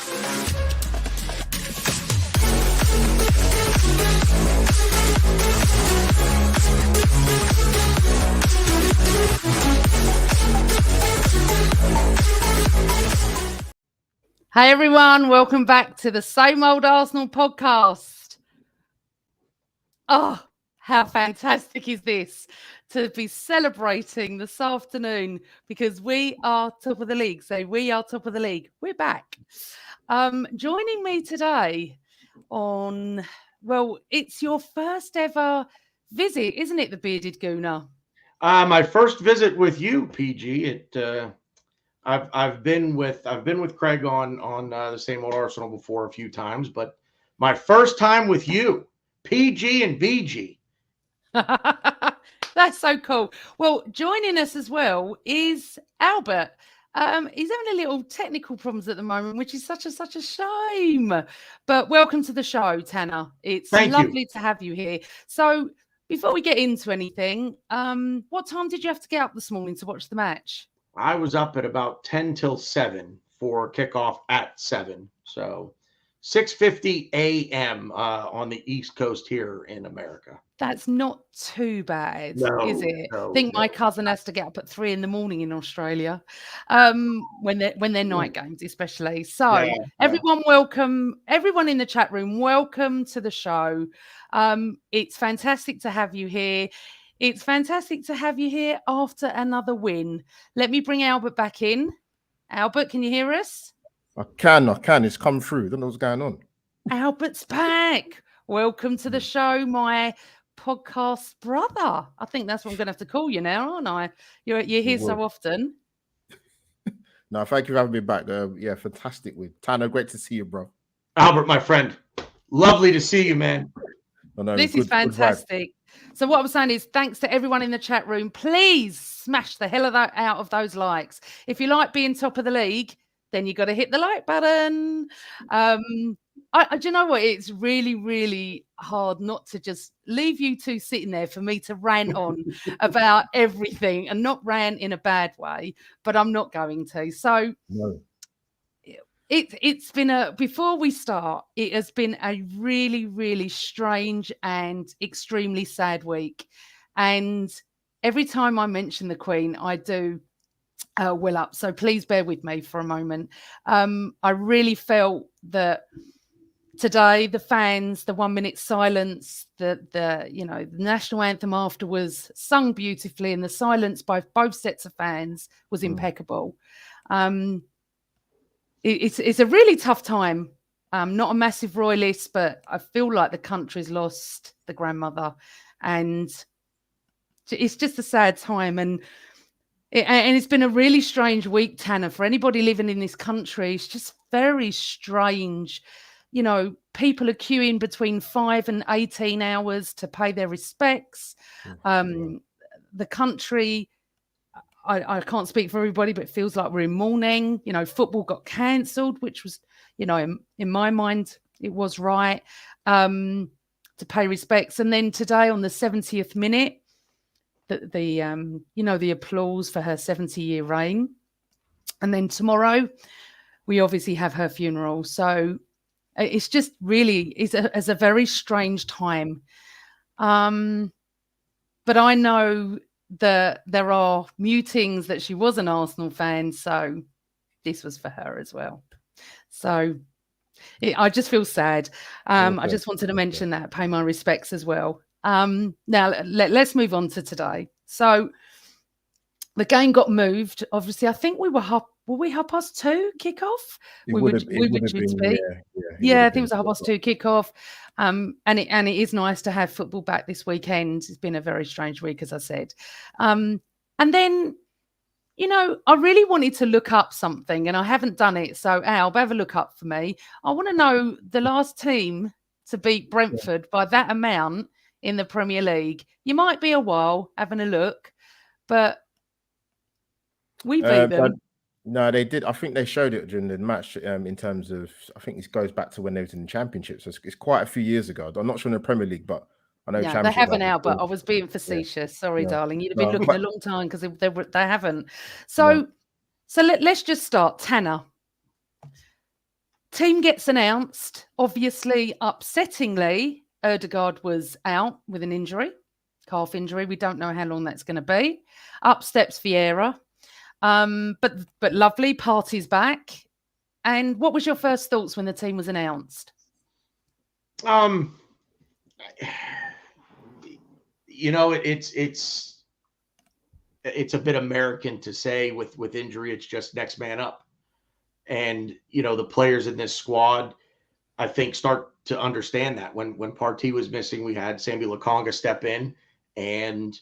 Hey everyone, welcome back to the Same Old Arsenal podcast. Oh, how fantastic is this to be celebrating this afternoon, because we are top of the league. So we are top of the league. We're back. Joining me today on, well, it's your first ever visit, isn't it, the Bearded Gooner? My first visit with you, PG. I've been with Craig on the Same Old Arsenal before a few times, but my first time with you, PG and VG. That's so cool. Well, joining us as well is Albert. He's having a little technical problems at the moment, which is such a shame. But welcome to the show, Tanner. It's lovely to have you here. So before we get into anything, what time did you have to get up this morning to watch the match? I was up at about 10 till 7 for kickoff at 7. So 6:50 a.m. On the East Coast here in America. That's not too bad, is it? I think my cousin has to get up at 3 a.m. in Australia, when they're night games, especially. So everyone, welcome. Everyone in the chat room, welcome to the show. It's fantastic to have you here. It's fantastic to have you here after another win. Let me bring Albert back in. Albert, can you hear us? I can. It's come through. I don't know what's going on. Albert's back. Welcome to the show, my podcast brother. I think that's what I'm going to have to call you now, aren't I? You're here so often. No, thank you for having me back. Yeah, fantastic win. Tanner, great to see you, bro. Albert, my friend. Lovely to see you, man. This is fantastic. So what I'm saying is, thanks to everyone in the chat room. Please smash the hell out of those likes. If you like being top of the league, then you got to hit the like button. Do you know what? It's really, really hard not to just leave you two sitting there for me to rant on about everything, and not rant in a bad way, but I'm not going to. So it's been before we start, it has been a really, really strange and extremely sad week. And every time I mention the Queen, I do well up. So please bear with me for a moment. I really felt that today, the fans, the 1 minute silence, the national anthem afterwards, sung beautifully, and the silence by both sets of fans was impeccable. It's a really tough time. Not a massive royalist, but I feel like the country's lost the grandmother, and it's just a sad time. And it's been a really strange week, Tanner, for anybody living in this country. It's just very strange. You know, people are queuing between 5 and 18 hours to pay their respects. The country, I can't speak for everybody, but it feels like we're in mourning. You know, football got cancelled, which was, you know, in my mind, it was right, to pay respects. And then today on the 70th minute, the applause for her 70-year reign. And then tomorrow, we obviously have her funeral. So it's just really, it's a very strange time. But I know that there are mutings that she was an Arsenal fan, so this was for her as well. So I just feel sad. I just wanted to mention that, pay my respects as well. Now let's move on to today. So the game got moved. Obviously, I think were we 2:30 kickoff? We were due to be. Yeah, I think it was a 2:30 kickoff. And it is nice to have football back this weekend. It's been a very strange week, as I said. And then, you know, I really wanted to look up something, and I haven't done it. So Al, have a look up for me. I want to know the last team to beat Brentford by that amount in the Premier League. You might be a while having a look, but we beat them. No, they did. I think they showed it during the match in terms of, I think this goes back to when they was in the Championship. So it's quite a few years ago. I'm not sure in the Premier League, but I know they haven't out, but I was being facetious. Sorry, darling. You'd have been looking a long time because they haven't. So let's just start. Tanner, team gets announced. Obviously, upsettingly, Ødegaard was out with an injury, calf injury. We don't know how long that's going to be. Up steps Vieira. But lovely, Partey's back. And what was your first thoughts when the team was announced? You know, it's a bit American to say with injury, it's just next man up. And, you know, the players in this squad, I think, start to understand that. When Partey was missing, we had Sambi Lokonga step in and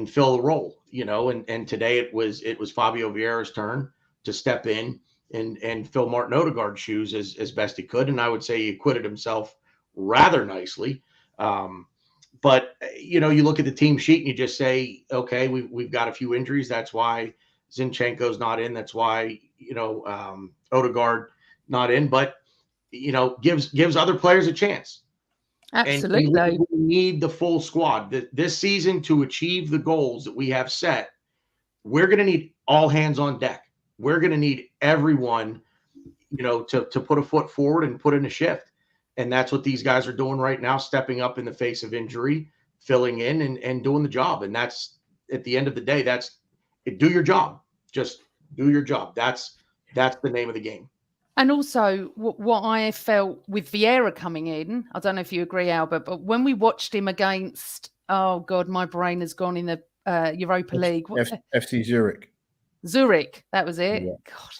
fill the role, you know, and today it was Fabio Vieira's turn to step in and fill Martin Ødegaard's shoes as best he could. And I would say he acquitted himself rather nicely. But, you know, you look at the team sheet and you just say, okay, we've got a few injuries. That's why Zinchenko's not in. That's why, you know, Ødegaard not in. But, you know, gives other players a chance. Absolutely. And we need the full squad. This season, to achieve the goals that we have set, we're going to need all hands on deck. We're going to need everyone, you know, to put a foot forward and put in a shift. And that's what these guys are doing right now, stepping up in the face of injury, filling in and doing the job. And that's, at the end of the day, that's it. Do your job. Just do your job. That's the name of the game. And also, what I felt with Vieira coming in, I don't know if you agree, Albert, but when we watched him against, oh God, my brain has gone in the Europa League. FC Zurich. Zurich, that was it. Yeah. God,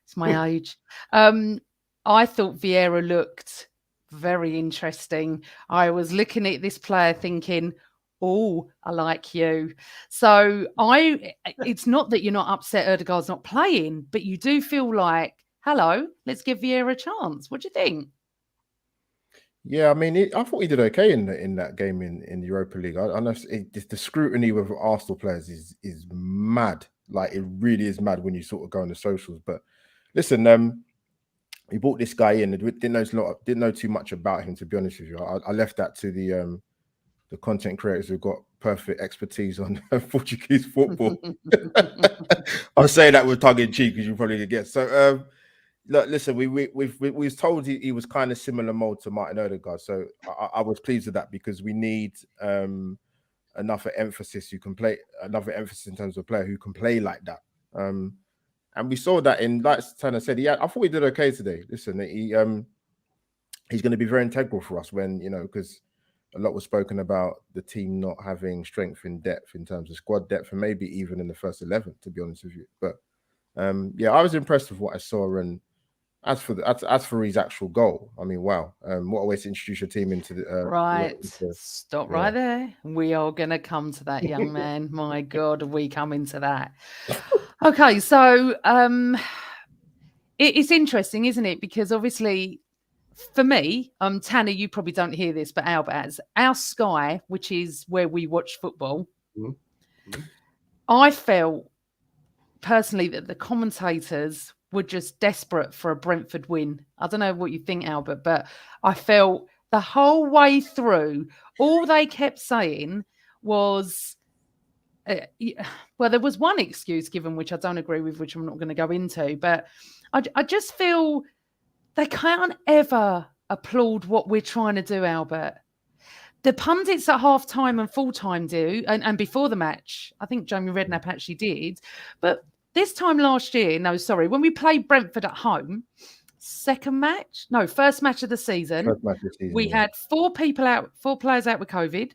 it's my age. I thought Vieira looked very interesting. I was looking at this player thinking, oh, I like you. So it's not that you're not upset Ødegaard's not playing, but you do feel like, hello, let's give Vieira a chance. What do you think? Yeah, I mean, I thought he did okay in that game in the Europa League. I know the scrutiny with Arsenal players is mad. Like, it really is mad when you sort of go on the socials. But listen, we brought this guy in. Didn't know too much about him, to be honest with you. I left that to the content creators who've got perfect expertise on Portuguese football. I'm saying that with tongue in cheek because you probably could guess. So, look, listen, we was told he was kind of similar mold to Martin Ødegaard. So I was pleased with that because we need enough emphasis who can play, another emphasis in terms of a player who can play like that. And we saw that in, like Tanner said, I thought he did okay today. Listen, he's going to be very integral for us when, you know, because a lot was spoken about the team not having strength in depth in terms of squad depth and maybe even in the first 11, to be honest with you. But yeah, I was impressed with what I saw. And as for his actual goal, I mean, wow, what a way to introduce your team into the right. Stop right there. We are going to come to that, young man. My God, are we coming to that? Okay, so it's interesting, isn't it? Because obviously, for me, Tanner, you probably don't hear this, but Albert, our Sky, which is where we watch football, I felt personally that the commentators were just desperate for a Brentford win. I don't know what you think, Albert, but I felt the whole way through, all they kept saying was, well, there was one excuse given, which I don't agree with, which I'm not going to go into, but I just feel they can't ever applaud what we're trying to do, Albert. The pundits at half-time and full-time do, and before the match, I think Jamie Redknapp actually did, but this time last year, when we played Brentford at home, first match of the season, we had 4 players out with COVID.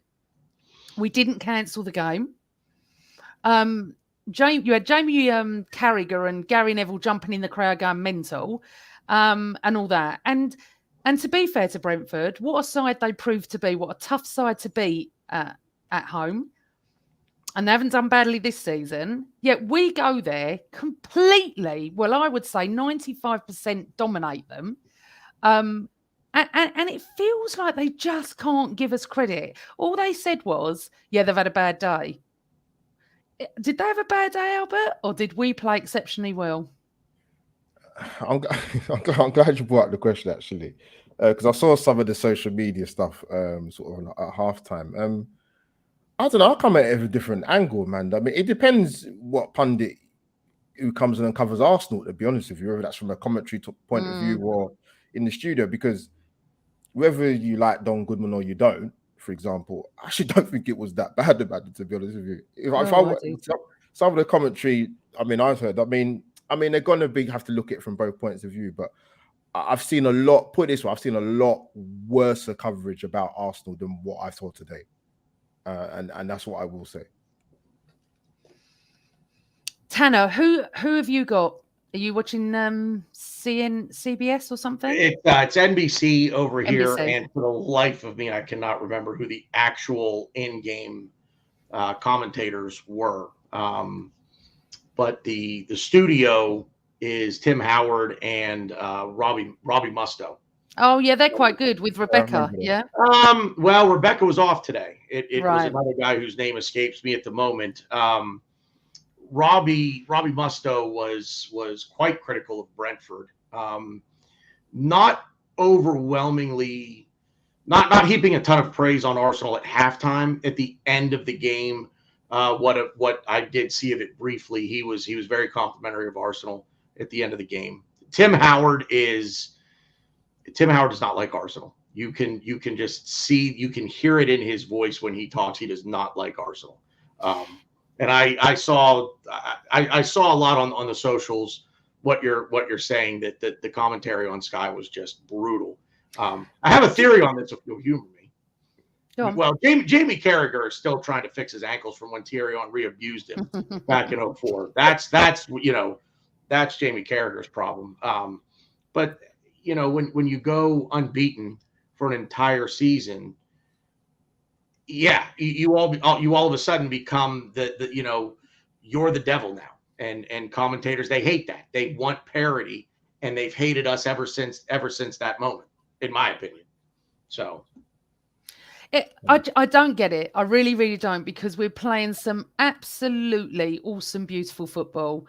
We didn't cancel the game. You had Jamie Carragher and Gary Neville jumping in the crowd going mental, and all that. And to be fair to Brentford, what a side they proved to be, what a tough side to beat at home. And they haven't done badly this season. Yet we go there completely, well, I would say 95% dominate them. And it feels like they just can't give us credit. All they said was, yeah, they've had a bad day. Did they have a bad day, Albert? Or did we play exceptionally well? I'm glad you brought up the question, actually. Because I saw some of the social media stuff sort of at halftime. I don't know. I'll come at it with a different angle, man. I mean, it depends what pundit who comes in and covers Arsenal, to be honest with you, whether that's from a commentary point of view or, in the studio, because whether you like Don Goodman or you don't, for example, I actually don't think it was that bad about it, to be honest with you. If I some of the commentary, I've heard. They're gonna have to look at it from both points of view, but I've seen a lot. Put it this way, I've seen a lot worse coverage about Arsenal than what I saw today, and that's what I will say. Tanner, who have you got? Are you watching CBS or something? It's NBC over here, and for the life of me, I cannot remember who the actual in-game commentators were. But the studio is Tim Howard and Robbie Mustoe. Oh yeah, they're quite good with Rebecca. Yeah. Well, Rebecca was off today. It right. was another guy whose name escapes me at the moment. Robbie Mustoe was quite critical of Brentford. Not overwhelmingly, not heaping a ton of praise on Arsenal at halftime. At the end of the game, what I did see of it briefly, he was very complimentary of Arsenal at the end of the game. Tim Howard does not like Arsenal. You can just see, you can hear it in his voice when he talks. He does not like Arsenal. And I saw a lot on the socials what you're saying, that the commentary on Sky was just brutal. I have a theory on this if you'll humor me. Well, Jamie Carragher is still trying to fix his ankles from when Thierry Henry abused him back in 2004. That's Jamie Carragher's problem. But when you go unbeaten for an entire season, yeah, you all of a sudden become you're the devil now, and commentators, they hate that. They want parity, and they've hated us ever since that moment, in my opinion. So I don't get it. I really, really don't, because we're playing some absolutely awesome, beautiful football.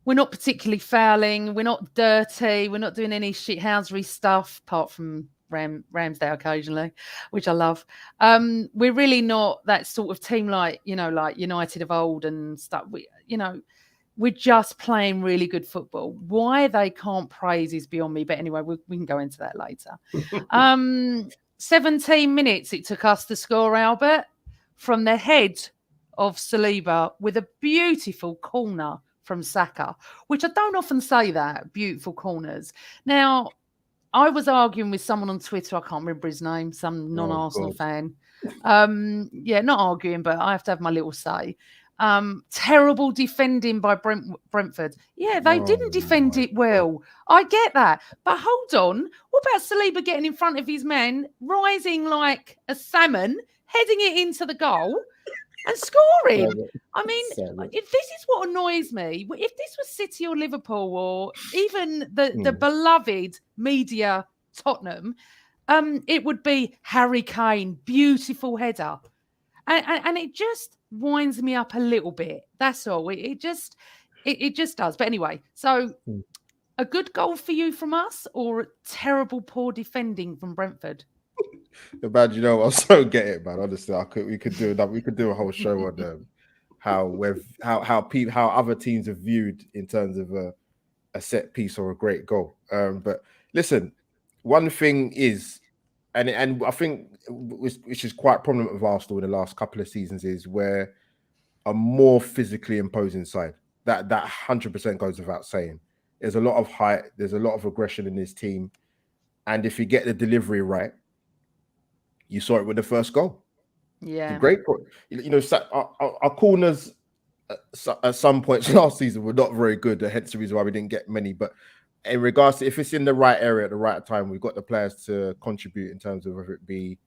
We're not particularly fouling. We're not dirty. We're not doing any shithousery stuff, apart from Ramsdale occasionally, which I love. We're really not that sort of team like United of old and stuff. We're just playing really good football. Why they can't praise is beyond me. But anyway, we can go into that later. 17 minutes it took us to score, Albert, from the head of Saliba with a beautiful corner from Saka, which I don't often say that, beautiful corners. Now, I was arguing with someone on Twitter, I can't remember his name, some non-Arsenal fan. Not arguing, but I have to have my little say. Terrible defending by Brentford. Yeah, they didn't defend it well. I get that. But hold on. What about Saliba getting in front of his man, rising like a salmon, heading it into the goal and scoring? If this is what annoys me, if this was City or Liverpool or even the beloved media Tottenham, it would be Harry Kane, beautiful header. And it just winds me up a little bit. That's all. It just does. But anyway, so a good goal for you from us, or terrible, poor defending from Brentford? Man, I so get it, man. Honestly, we could do a whole show on how other teams are viewed in terms of a set piece or a great goal. But listen, one thing is, and I think which is quite prominent with Arsenal in the last couple of seasons, is where a more physically imposing side. That 100% goes without saying. There's a lot of height. There's a lot of aggression in this team, and if you get the delivery right, you saw it with the first goal. Yeah, great. Our corners at some points last season were not very good. Hence the reason why we didn't get many. But in regards to if it's in the right area at the right time, we've got the players to contribute in terms of whether it be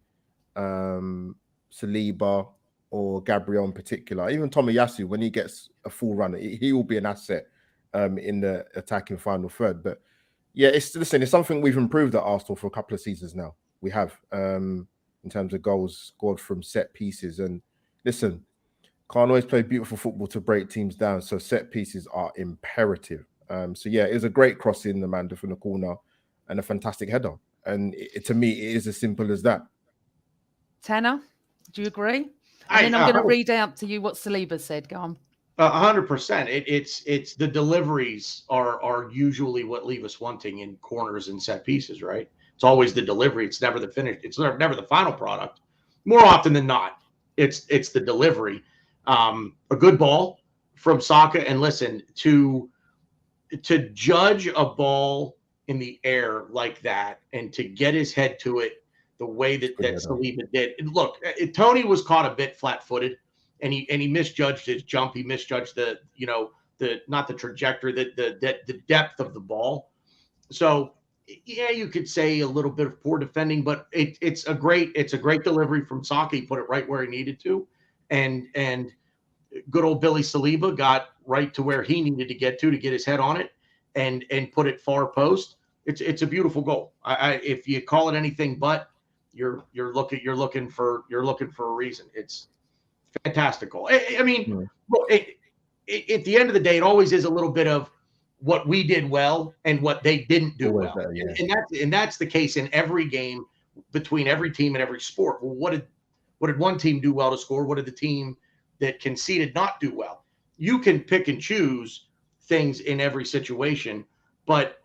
Saliba or Gabriel in particular. Even Tomiyasu, when he gets a full run, he will be an asset in the attacking final third. But yeah, it's something we've improved at Arsenal for a couple of seasons now. We have in terms of goals scored from set pieces. And listen, can't always play beautiful football to break teams down. So set pieces are imperative. So yeah, it was a great cross in, Amanda, from the corner, and a fantastic header. And to me, it is as simple as that. Tanner, do you agree? And then I'm going to read out to you what Saliba said. Go on. 100%. It's the deliveries are usually what leave us wanting in corners and set pieces, right? It's always the delivery. It's never the finish. It's never the final product. More often than not, it's the delivery. A good ball from Xhaka, and listen, to judge a ball in the air like that and to get his head to it the way that Saliba did. And look, Tony was caught a bit flat-footed. And he misjudged his jump. He misjudged the not the trajectory, the depth of the ball. So yeah, you could say a little bit of poor defending, but it's a great delivery from Xhaka. He put it right where he needed to, and good old Billy Saliba got right to where he needed to get his head on it and put it far post. It's a beautiful goal. If you call it anything but, you're looking for a reason. It's fantastical. I mean, at the end of the day, it always is a little bit of what we did well and what they didn't do well. And that's the case in every game between every team and every sport. Well, what did one team do well to score? What did the team that conceded not do well? You can pick and choose things in every situation, but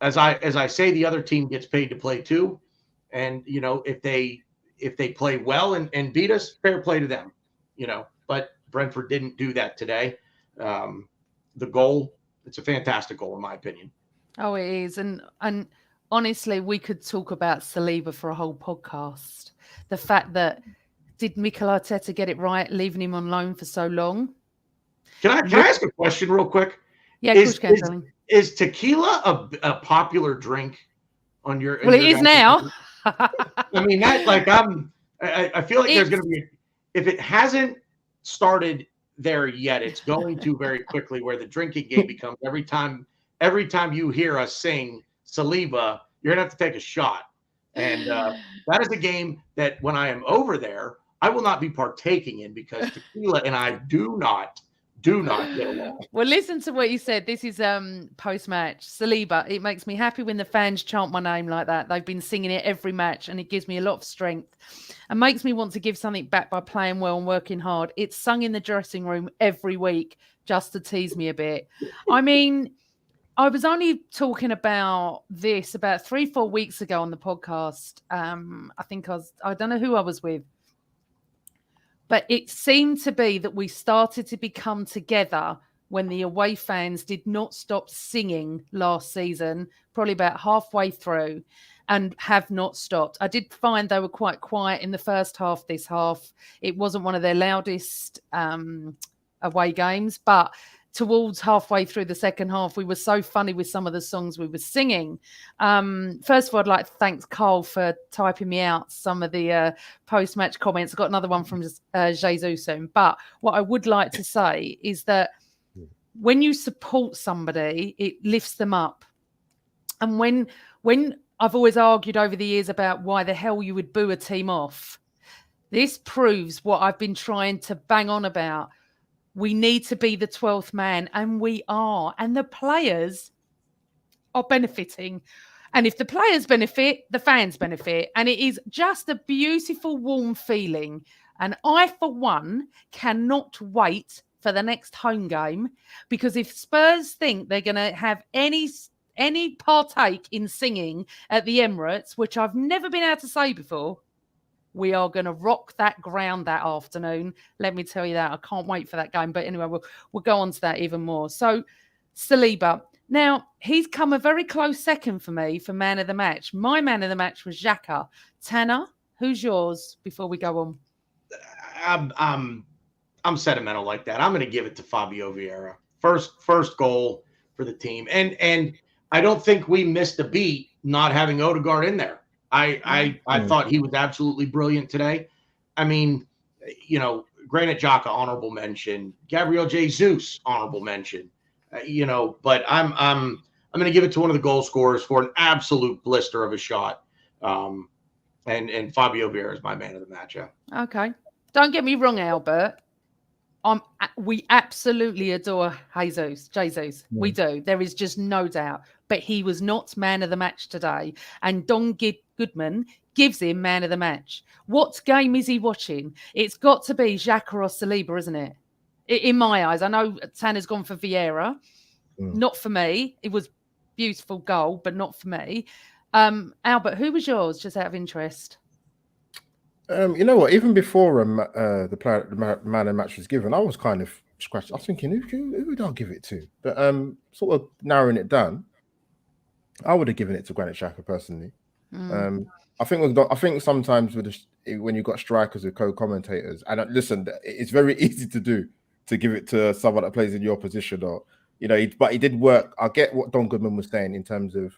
as I say, the other team gets paid to play too. And if they play well and beat us, fair play to them, but Brentford didn't do that today. The goal, it's a fantastic goal in my opinion. Oh, it is. And honestly, we could talk about Saliba for a whole podcast. The fact that did Mikel Arteta get it right, leaving him on loan for so long? Can I ask a question real quick? Yeah, of course, darling. Is tequila a popular drink on your? Well, it is now. I mean, that I feel like there's going to be, if it hasn't started there yet, it's going to very quickly, where the drinking game becomes every time you hear us sing Saliba, you're going to have to take a shot. And that is a game that when I am over there, I will not be partaking in, because tequila and I do not get along. Well, listen to what you said. This is post-match. Saliba, it makes me happy when the fans chant my name like that. They've been singing it every match, and it gives me a lot of strength and makes me want to give something back by playing well and working hard. It's sung in the dressing room every week just to tease me a bit. I mean, I was only talking about this about 3-4 weeks ago on the podcast. I don't know who I was with. But it seemed to be that we started to become together when the away fans did not stop singing last season, probably about halfway through, and have not stopped. I did find they were quite quiet in the first half this half. It wasn't one of their loudest away games, but towards halfway through the second half, we were so funny with some of the songs we were singing. First of all, I'd like to thank Carl for typing me out some of the post-match comments. I got another one from Jesus soon. But what I would like to say is that when you support somebody, it lifts them up. And when I've always argued over the years about why the hell you would boo a team off, this proves what I've been trying to bang on about. We need to be the 12th man, and we are. And the players are benefiting. And if the players benefit, the fans benefit. And it is just a beautiful, warm feeling. And I, for one, cannot wait for the next home game, because if Spurs think they're going to have any partake in singing at the Emirates, which I've never been able to say before, we are going to rock that ground that afternoon. Let me tell you that. I can't wait for that game. But anyway, we'll go on to that even more. So, Saliba. Now, he's come a very close second for me for man of the match. My man of the match was Xhaka. Tanner, who's yours before we go on? I'm sentimental like that. I'm going to give it to Fabio Vieira. First goal for the team. And I don't think we missed a beat not having Odegaard in there. I thought he was absolutely brilliant today. I mean, Granit Xhaka, honorable mention. Gabriel Jesus, honorable mention. But I'm going to give it to one of the goal scorers for an absolute blister of a shot. And Fabio Vieira is my man of the match. Yeah. Okay. Don't get me wrong, Albert. We absolutely adore Jesus. Yeah. We do. There is just no doubt. But he was not man of the match today. And Don Goodman gives him man of the match. What game is he watching? It's got to be Xhaka or Saliba, isn't it? in my eyes. I know Tanner's gone for Vieira. Not for me. It was beautiful goal, but not for me. Albert, who was yours, just out of interest? You know what? Even before the man of match was given, I was kind of scratched. I was thinking, who would I give it to? But sort of narrowing it down, I would have given it to Granit Xhaka personally. I think sometimes when you've got strikers with co-commentators, and listen, it's very easy to do to give it to someone that plays in your position, or but he did work. I get what Don Goodman was saying in terms of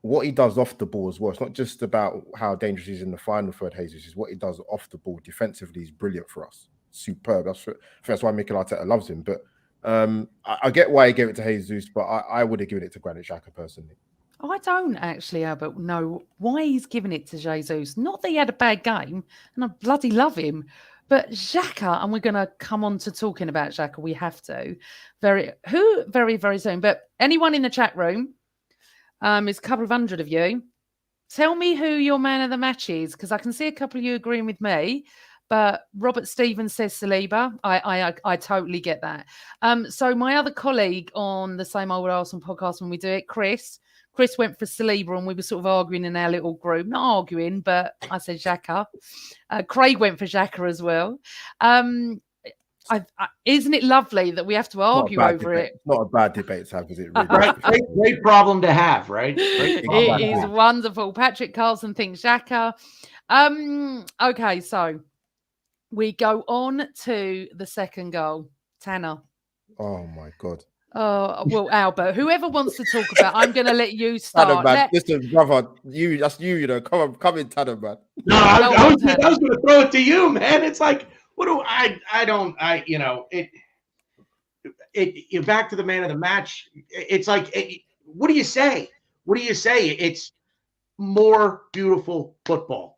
what he does off the ball as well. It's not just about how dangerous he is in the final third, Jesus. It's what he does off the ball defensively is brilliant for us. Superb. That's why Mikel Arteta loves him. But I get why he gave it to Jesus, but I would have given it to Granit Xhaka personally. I don't actually, Albert, know why he's giving it to Jesus. Not that he had a bad game, and I bloody love him. But Xhaka, and we're going to come on to talking about Xhaka, we have to. Very, very soon. But anyone in the chat room, there's a couple of hundred of you. Tell me who your man of the match is, because I can see a couple of you agreeing with me. But Robert Stevens says Saliba. I totally get that. So my other colleague on the Same Old Arsenal podcast when we do it, Chris went for Saliba, and we were sort of arguing in our little group. Not arguing, but I said Xhaka. Craig went for Xhaka as well. Isn't it lovely that we have to argue over it? It's not a bad debate to have, is it? Really? Great problem to have, right? It is wonderful. Patrick Carlson thinks Xhaka. Okay, so we go on to the second goal. Tanner. Oh, my God. Oh, well, Albert, whoever wants to talk about, I'm going to let you start. Listen, brother, that's you, come in, Tanner, man. No, I was going to throw it to you, man. It's like, what do it back to the man of the match. It's like, what do you say? It's more beautiful football.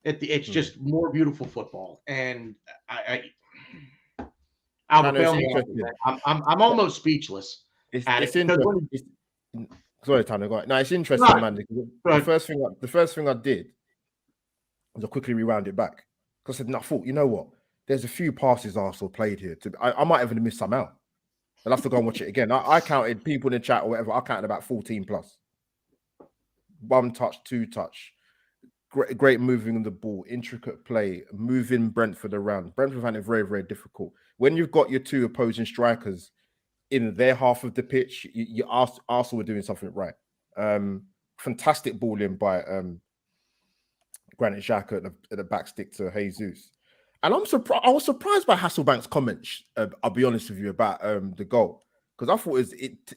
It's just more beautiful football. And I'm almost speechless. It's interesting. Sorry, Tanner. Go ahead. No, it's interesting, man. The first thing I did was I quickly rewound it back because I said, "No, I thought, you know what? There's a few passes Arsenal played here. I might even have missed some out. I'll have to go and watch it again. I counted people in the chat or whatever. I counted about 14 plus. 1 touch, 2 touch. Great moving on the ball, intricate play, moving Brentford around. Brentford found it very, very difficult. When you've got your two opposing strikers in their half of the pitch, you Arsenal were doing something right. Fantastic ball in by Granit Xhaka at the back stick to Jesus. And I was surprised by Hasselbank's comments. I'll be honest with you about the goal, because I thought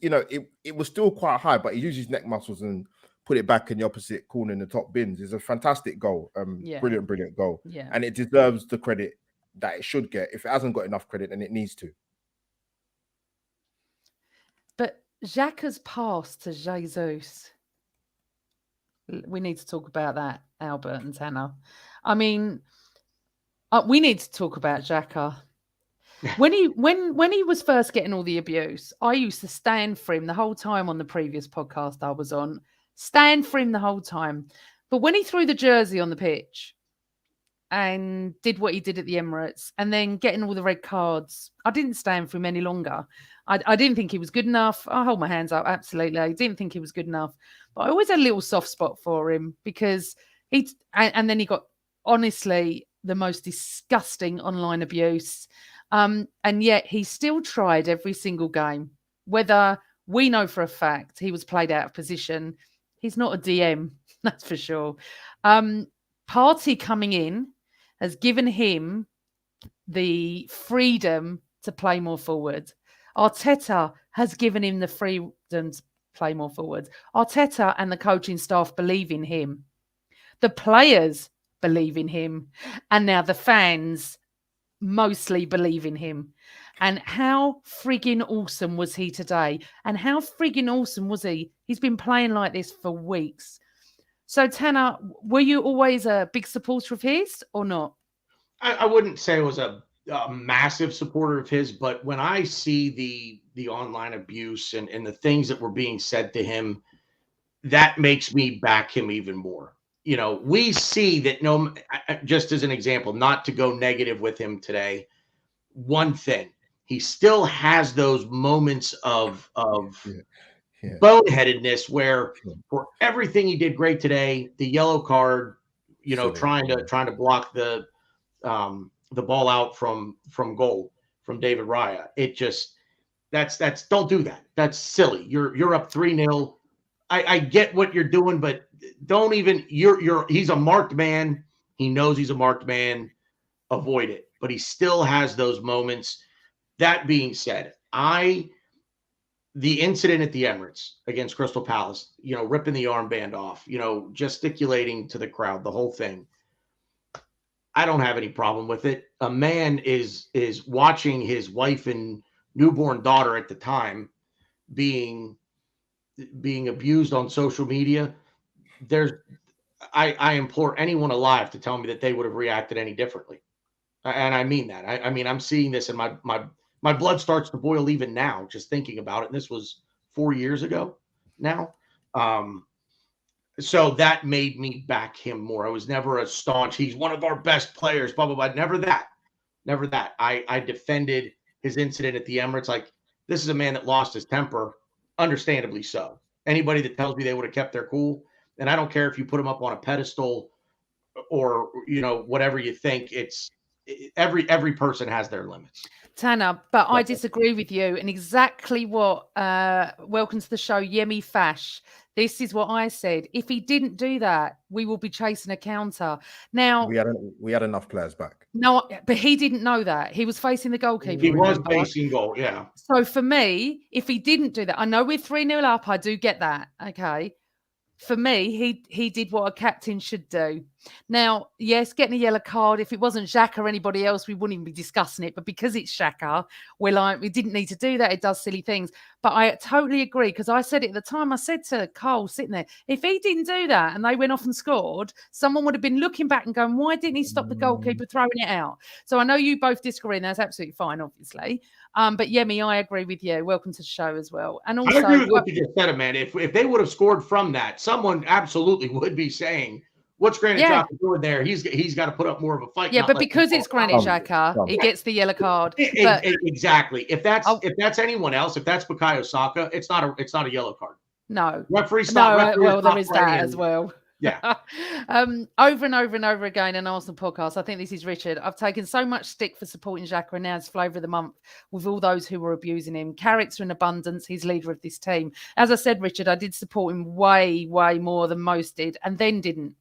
it was still quite high, but he used his neck muscles and put it back in the opposite corner in the top bins. It's a fantastic goal. Brilliant goal. Yeah. And it deserves the credit that it should get. If it hasn't got enough credit, then it needs to. But Xhaka's pass to Jesus, we need to talk about that, Albert and Tanner. I mean, we need to talk about Xhaka. When he was first getting all the abuse, I used to stand for him the whole time on the previous podcast I was on. Stand for him the whole time. But when he threw the jersey on the pitch and did what he did at the Emirates and then getting all the red cards, I didn't stand for him any longer. I didn't think he was good enough. I hold my hands up, absolutely. I didn't think he was good enough. But I always had a little soft spot for him because and then he got, honestly, the most disgusting online abuse. And yet he still tried every single game. Whether we know for a fact he was played out of position, he's not a DM, that's for sure. Partey coming in has given him the freedom to play more forward. Arteta has given him the freedom to play more forward. Arteta and the coaching staff believe in him. The players believe in him. And now the fans mostly believe in him. And how frigging awesome was he today? And how frigging awesome was he? He's been playing like this for weeks. So, Tanner, were you always a big supporter of his or not? I wouldn't say I was a massive supporter of his, but when I see the online abuse and the things that were being said to him, that makes me back him even more. We see that, just as an example, not to go negative with him today, one thing, he still has those moments of Yeah. boneheadedness where Yeah. for everything he did great today, the yellow card, Silly. trying to block the ball out from goal from David Raya. It just that's don't do that. That's silly. You're up 3-0. I get what you're doing, but don't even he's a marked man. He knows he's a marked man. Avoid it. But he still has those moments. That being said, the incident at the Emirates against Crystal Palace, ripping the armband off, gesticulating to the crowd, the whole thing. I don't have any problem with it. A man is watching his wife and newborn daughter at the time being abused on social media. I implore anyone alive to tell me that they would have reacted any differently. And I mean that. I mean, I'm seeing this and my blood starts to boil even now, just thinking about it. And this was 4 years ago now. So that made me back him more. I was never a staunch, he's one of our best players, blah, blah, blah. Never that. I defended his incident at the Emirates. Like, this is a man that lost his temper, understandably so. Anybody that tells me they would have kept their cool, and I don't care if you put him up on a pedestal or, whatever you think, every person has their limits. Tanner, but I disagree with you. And exactly what, welcome to the show, Yemi Fash. This is what I said. If he didn't do that, we will be chasing a counter. Now, we had enough players back. No, but he didn't know that. He was facing the goalkeeper. He was facing goal, yeah. So for me, if he didn't do that, I know we're 3-0 up. I do get that. Okay. For me, he did what a captain should do. Now, yes, getting a yellow card. If it wasn't Xhaka or anybody else, we wouldn't even be discussing it. But because it's Xhaka, we're like, we didn't need to do that. It does silly things. But I totally agree, because I said it at the time. I said to Cole sitting there, if he didn't do that and they went off and scored, someone would have been looking back and going, why didn't he stop the goalkeeper throwing it out? So I know you both disagree, and that's absolutely fine, obviously. But Yemi, I agree with you. Welcome to the show as well. And also, I agree with what you just said, Amanda. If they would have scored from that, someone absolutely would be saying, "What's Granit Xhaka doing there? He's got to put up more of a fight." Yeah, but because it's Granit Xhaka, he gets the yellow card. But exactly. If that's anyone else, if that's Bukayo Saka, it's not a yellow card. No, referee. Well, there is that as well. Yeah. Over and over and over again in Arsenal podcast. I think this is Richard. I've taken so much stick for supporting Xhaka, and now it's flavour of the month with all those who were abusing him. Character in abundance. He's leader of this team. As I said, Richard, I did support him way, way more than most did, and then didn't.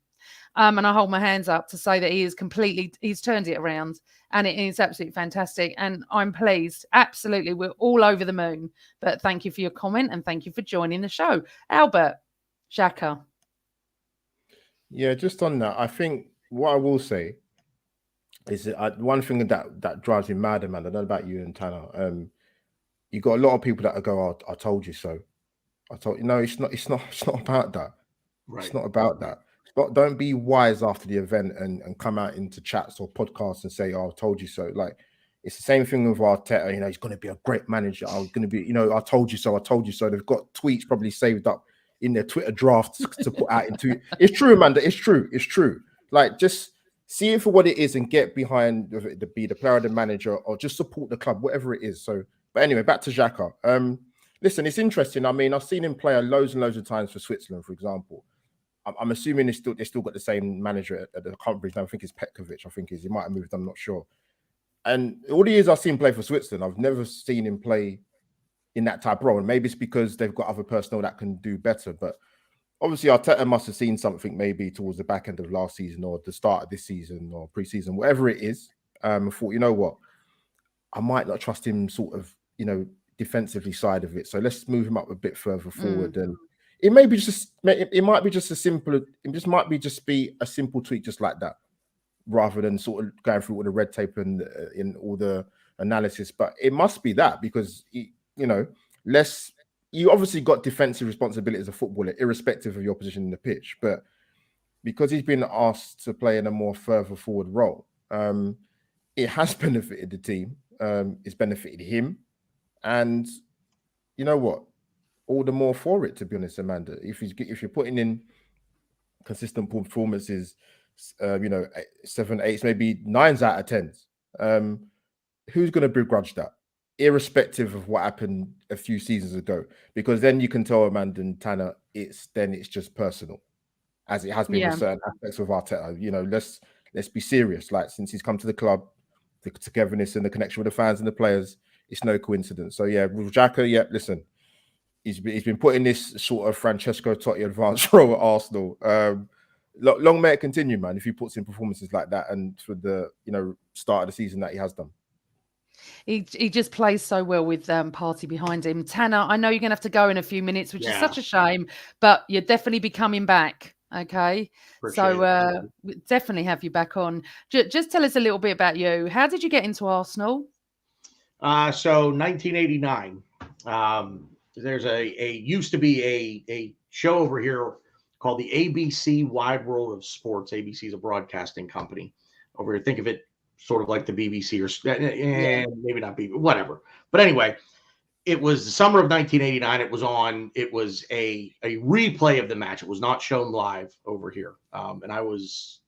And I hold my hands up to say that he's turned it around, and it is absolutely fantastic. And I'm pleased. Absolutely. We're all over the moon. But thank you for your comment, and thank you for joining the show. Albert, Xhaka. Yeah, just on that, I think what I will say is that one thing that drives me mad, man. I don't know about you and Tanner. You got a lot of people that go, "Oh, I told you so." No, it's not about that. Right. It's not about that. But don't be wise after the event and come out into chats or podcasts and say, "Oh, I told you so." Like, it's the same thing with Arteta. He's going to be a great manager. I'm going to be, I told you so. I told you so. They've got tweets probably saved up in their Twitter drafts to put out into. It's true, Amanda. It's true. Like, just see it for what it is and get behind be the player or the manager, or just support the club, whatever it is. So, but anyway, back to Xhaka. Listen, it's interesting. I mean, I've seen him play loads and loads of times for Switzerland, for example. I'm assuming they still got the same manager at the conference now. I think it's Petkovic. He might have moved. I'm not sure. And all the years I've seen him play for Switzerland, I've never seen him play in that type of role. And maybe it's because they've got other personnel that can do better. But obviously, Arteta must have seen something maybe towards the back end of last season or the start of this season or pre-season, whatever it is. I thought, you know what? I might not trust him sort of, defensively side of it. So let's move him up a bit further forward. And it might be just a simple tweak just like that, rather than sort of going through all the red tape and in all the analysis. But it must be that, because you obviously got defensive responsibility as a footballer, irrespective of your position in the pitch. But because he's been asked to play in a more further forward role, it has benefited the team. It's benefited him, and you know what? All the more for it, to be honest, Amanda. If you're putting in consistent performances, 7, 8, maybe 9s out of 10s, who's going to begrudge that? irrespective of what happened a few seasons ago, because then you can tell Amanda and Tanner it's just personal, as it has been with certain aspects of Arteta. You know, let's be serious. Like, since he's come to the club, the togetherness and the connection with the fans and the players, it's no coincidence. So yeah, with Xhaka, listen, he's been put in this sort of Francesco Totti advanced role at Arsenal. Long may it continue, man, if he puts in performances like that and for the start of the season that he has done. He just plays so well with Partey behind him. Tanner, I know you're going to have to go in a few minutes, which is such a shame, but you'll definitely be coming back. Okay. Appreciate we definitely have you back on. Just tell us a little bit about you. How did you get into Arsenal? So 1989. There's used to be a show over here called the ABC Wide World of Sports. ABC is a broadcasting company over here. Think of it sort of like the BBC or maybe not BBC, whatever. But anyway, it was the summer of 1989. It was on. It was a replay of the match. It was not shown live over here. And I was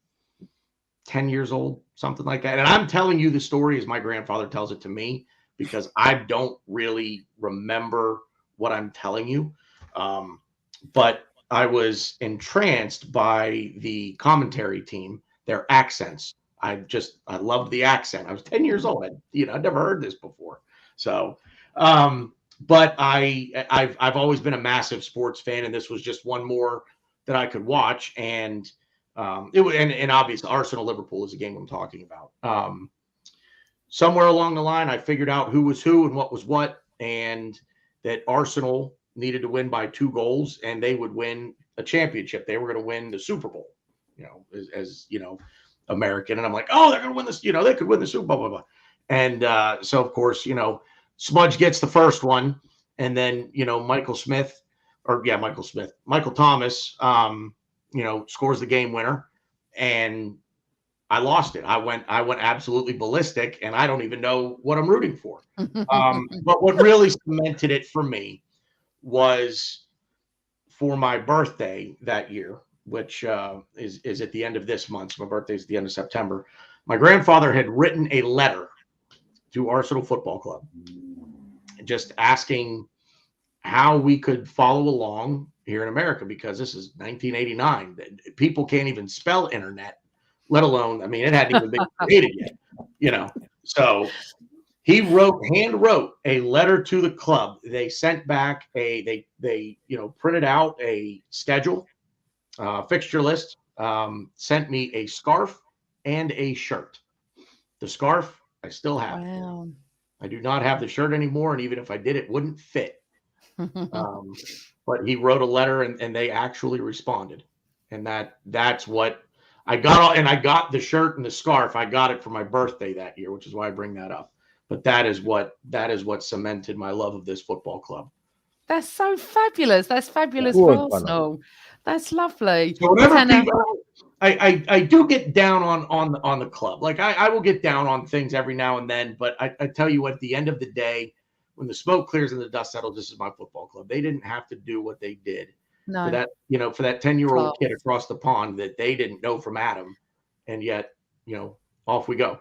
10 years old, something like that. And I'm telling you the story as my grandfather tells it to me, because I don't really remember what I'm telling you. But I was entranced by the commentary team, their accents. I loved the accent. I was 10 years old. I'd never heard this before. So, but I've always been a massive sports fan, and this was just one more that I could watch. And it was, and obviously Arsenal Liverpool is the game I'm talking about. Somewhere along the line, I figured out who was who and what was what, and that Arsenal needed to win by 2 goals, and they would win a championship. They were going to win the Super Bowl, as American. And I'm like, oh, they're going to win this, they could win the Super Bowl, blah, blah. And so, of course, Smudge gets the first one, and then, Michael Thomas, scores the game winner, and I lost it. I went absolutely ballistic, and I don't even know what I'm rooting for. But what really cemented it for me was for my birthday that year, which is at the end of this month. So my birthday is at the end of September. My grandfather had written a letter to Arsenal Football Club, just asking how we could follow along here in America, because this is 1989. People can't even spell internet, let alone, it hadn't even been created yet, So he hand wrote a letter to the club. They sent back they printed out a schedule, fixture list, sent me a scarf and a shirt. The scarf I still have. Wow. I do not have the shirt anymore, and even if I did, it wouldn't fit. But he wrote a letter, and they actually responded, and that's what I got. And I got the shirt and the scarf. I got it for my birthday that year, which is why I bring that up. But that is what cemented my love of this football club. That's so fabulous. That's fabulous for Arsenal. That's lovely. So whenever people, I do get down on the club. Like I will get down on things every now and then, but I tell you what, at the end of the day, when the smoke clears and the dust settles, this is my football club. They didn't have to do what they did. No. For that 10-year-old kid across the pond that they didn't know from Adam, and yet, off we go.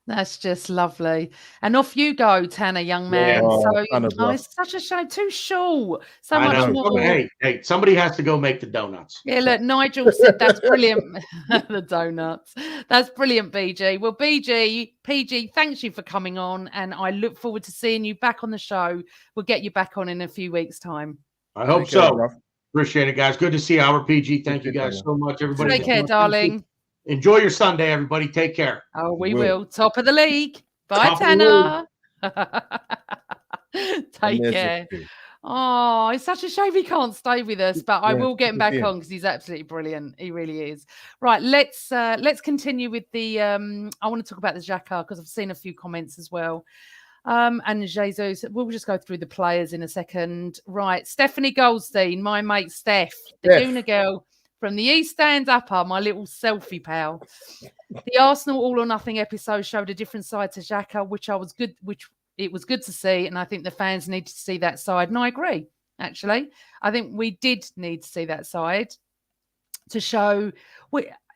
That's just lovely. And off you go, Tanner, young man. It's such a shame. Too short. So much more. Hey, somebody has to go make the donuts. Yeah, look, Nigel said that's brilliant. The donuts. That's brilliant, BG. Well, PG, thanks you for coming on, and I look forward to seeing you back on the show. We'll get you back on in a few weeks' time. I hope so. Appreciate it, guys. Good to see our PG. Thank you guys so much, everybody. Take care, darling. Enjoy your Sunday, everybody. Take care. Oh, we will. Top of the league. Bye, Tanner. Take care. Oh, it's such a shame he can't stay with us, but I will get him back on because he's absolutely brilliant. He really is. Right, let's continue with the. I want to talk about the Xhaka because I've seen a few comments as well. And Jesus, we'll just go through the players in a second. Right, Stephanie Goldstein, my mate Steph, the Guna girl from the East Stand Upper, my little selfie pal. The Arsenal All or Nothing episode showed a different side to Xhaka, which it was good to see, and I think the fans needed to see that side. And I agree, actually. I think we did need to see that side to show.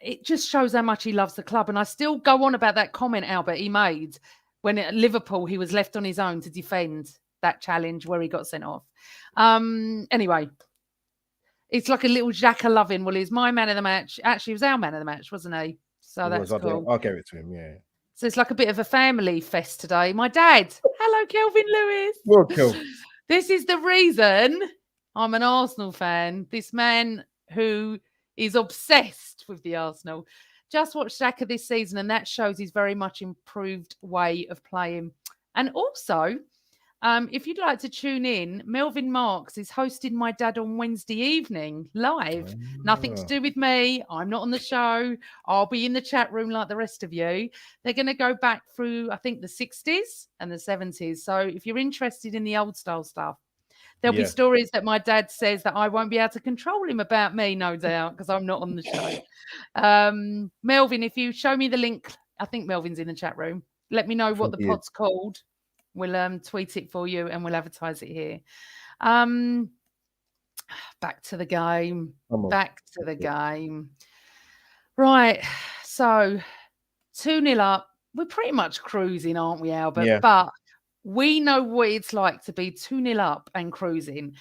It just shows how much he loves the club. And I still go on about that comment, Albert, he made when at Liverpool he was left on his own to defend that challenge where he got sent off. Anyway, it's like a little Xhaka loving. Well, he's my man of the match. Actually, he was our man of the match, wasn't he? So that's cool. I'll give it to him, yeah. So it's like a bit of a family fest today. My dad. Hello, Kelvin Lewis. Well, Kel. This is the reason I'm an Arsenal fan. This man who is obsessed with the Arsenal. Just watched Xhaka this season, and that shows his very much improved way of playing. And also, if you'd like to tune in, Melvin Marks is hosting my dad on Wednesday evening live. Nothing to do with me. I'm not on the show. I'll be in the chat room like the rest of you. They're going to go back through, I think, the 60s and the 70s. So if you're interested in the old style stuff, there'll be stories that my dad says that I won't be able to control him about me, no doubt, because I'm not on the show. Melvin, if you show me the link, I think Melvin's in the chat room. Let me know what the pod's called. We'll tweet it for you and we'll advertise it here. Back to the game. Right. So 2-0 up. We're pretty much cruising, aren't we, Albert? Yeah. But we know what it's like to be 2-0 up and cruising.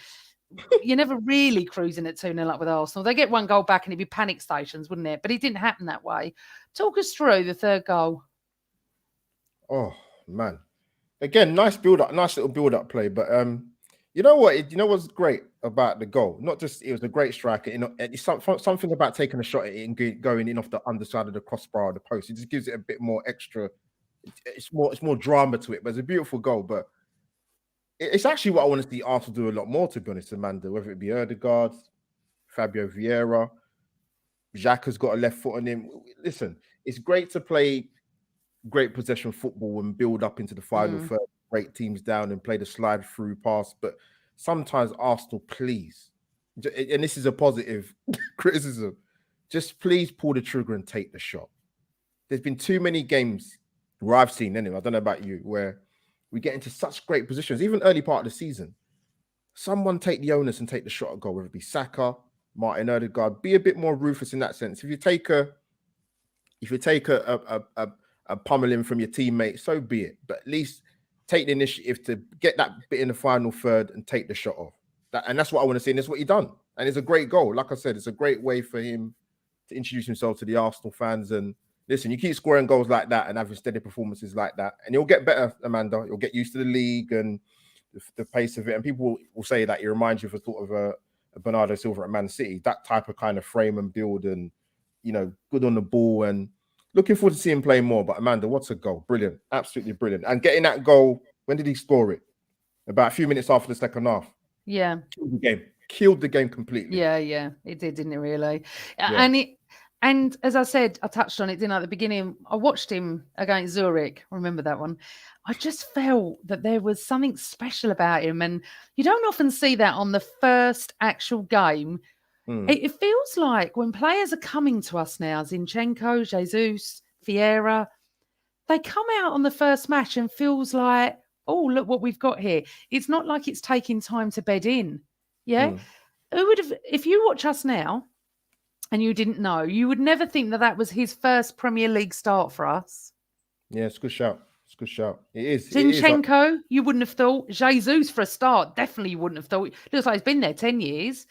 You're never really cruising at 2-0 up with Arsenal. They get one goal back and it'd be panic stations, wouldn't it? But it didn't happen that way. Talk us through the third goal. Oh, man. Again, nice little build-up play. But you know what? You know what's great about the goal? Not just it was a great striker. You know, it's something about taking a shot at it and going in off the underside of the crossbar of the post. It just gives it a bit more extra. It's more drama to it. But it's a beautiful goal. But it's actually what I want to see Arsenal do a lot more. To be honest, Amanda, whether it be Odegaard, Fabio Vieira, Xhaka's got a left foot on him. Listen, it's great to play great possession football and build up into the final third, break teams down and play the slide through pass. But sometimes Arsenal, please, and this is a positive criticism, just please pull the trigger and take the shot. There's been too many games where I've seen, anyway, I don't know about you, where we get into such great positions, even early part of the season. Someone take the onus and take the shot at goal, whether it be Saka, Martin Odegaard, be a bit more ruthless in that sense. If you take a pummeling from your teammate, so be it. But at least take the initiative to get that bit in the final third and take the shot off. And that's what I want to see, and that's what he done. And it's a great goal. Like I said, it's a great way for him to introduce himself to the Arsenal fans. And listen, you keep scoring goals like that and having steady performances like that, and you'll get better, Amanda. You'll get used to the league and the pace of it. And people will say that he reminds you of a sort of a Bernardo Silva at Man City, that type of kind of frame and build, and, you know, good on the ball, and looking forward to seeing him play more. But Amanda, what's a goal? Brilliant. Absolutely brilliant. And getting that goal, when did he score it? About a few minutes after the second half. Yeah. Killed the game completely. Yeah. It did, didn't it, really? Yeah. And as I said, I touched on it, didn't I, at the beginning? I watched him against Zurich. Remember that one? I just felt that there was something special about him. And you don't often see that on the first actual game. It feels like when players are coming to us now, Zinchenko, Jesus, Vieira, they come out on the first match and feels like, oh, look what we've got here. It's not like it's taking time to bed in. Yeah. Who would have, if you watch us now and you didn't know, you would never think that was his first Premier League start for us. Yeah, it's a good shout. It's a good shout. It is. Zinchenko, you wouldn't have thought. Jesus for a start, definitely you wouldn't have thought. Looks like he's been there 10 years.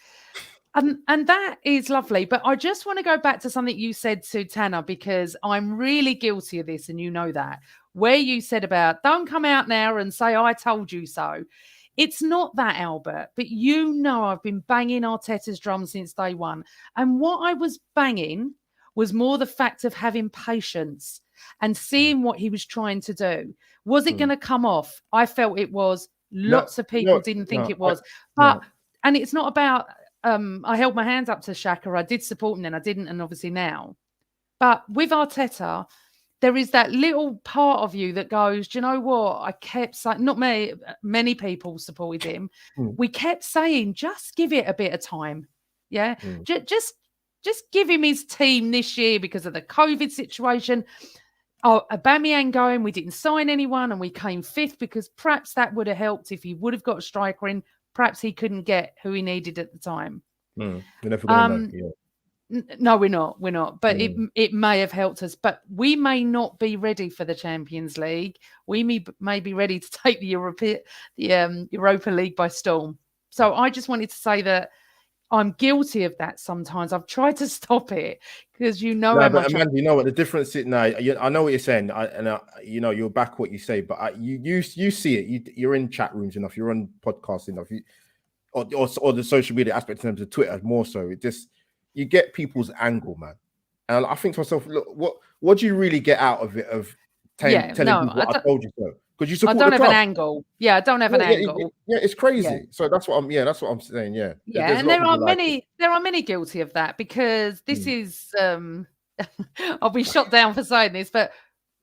And that is lovely. But I just want to go back to something you said to Tanner, because I'm really guilty of this, and you know that, where you said about don't come out now and say, I told you so. It's not that, Albert, but you know I've been banging Arteta's drum since day one. And what I was banging was more the fact of having patience and seeing what he was trying to do. Was it going to come off? I felt it was. Lots of people didn't think it was. And it's not about... I held my hands up to Xhaka. I did support him then, I didn't, and obviously now. But with Arteta, there is that little part of you that goes, do you know what? I kept saying, not me, many people supported him. We kept saying, just give it a bit of time. Yeah. Just give him his team this year because of the COVID situation. Oh, Aubameyang going, we didn't sign anyone and we came fifth, because perhaps that would have helped if he would have got a striker in. Perhaps he couldn't get who he needed at the time. You're never going to know. No, we're not. But it may have helped us. But we may not be ready for the Champions League. We may be ready to take the Europa League by storm. So I just wanted to say that I'm guilty of that sometimes. I've tried to stop it because No, but Amanda, you know what the difference is now. I know what you're saying, you'll back what you say, but you see it. You're in chat rooms enough. You're on podcasts enough. Or the social media aspect in terms of Twitter more so. It just you get people's angle, man. And I think to myself, look, what do you really get out of it? Of telling people what I told you so? Because you support the club. I don't have an angle. Yeah, I don't have an angle. Yeah, it's crazy. Yeah. So that's what I'm saying. Yeah. Yeah, and there are many guilty of that because this is I'll be shot down for saying this, but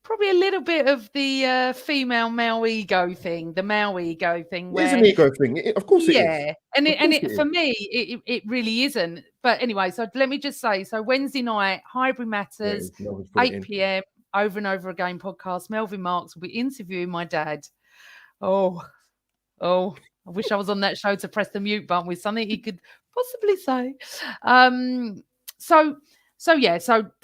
probably a little bit of the female male ego thing, the male ego thing. It's an ego thing, of course it is. Yeah, and for me, it really isn't. But anyway, so let me just say, so Wednesday night, Highbury Matters, 8 p.m, over and over again podcast. Melvin Marks will be interviewing my dad. Oh, I wish I was on that show to press the mute button with something he could possibly say. So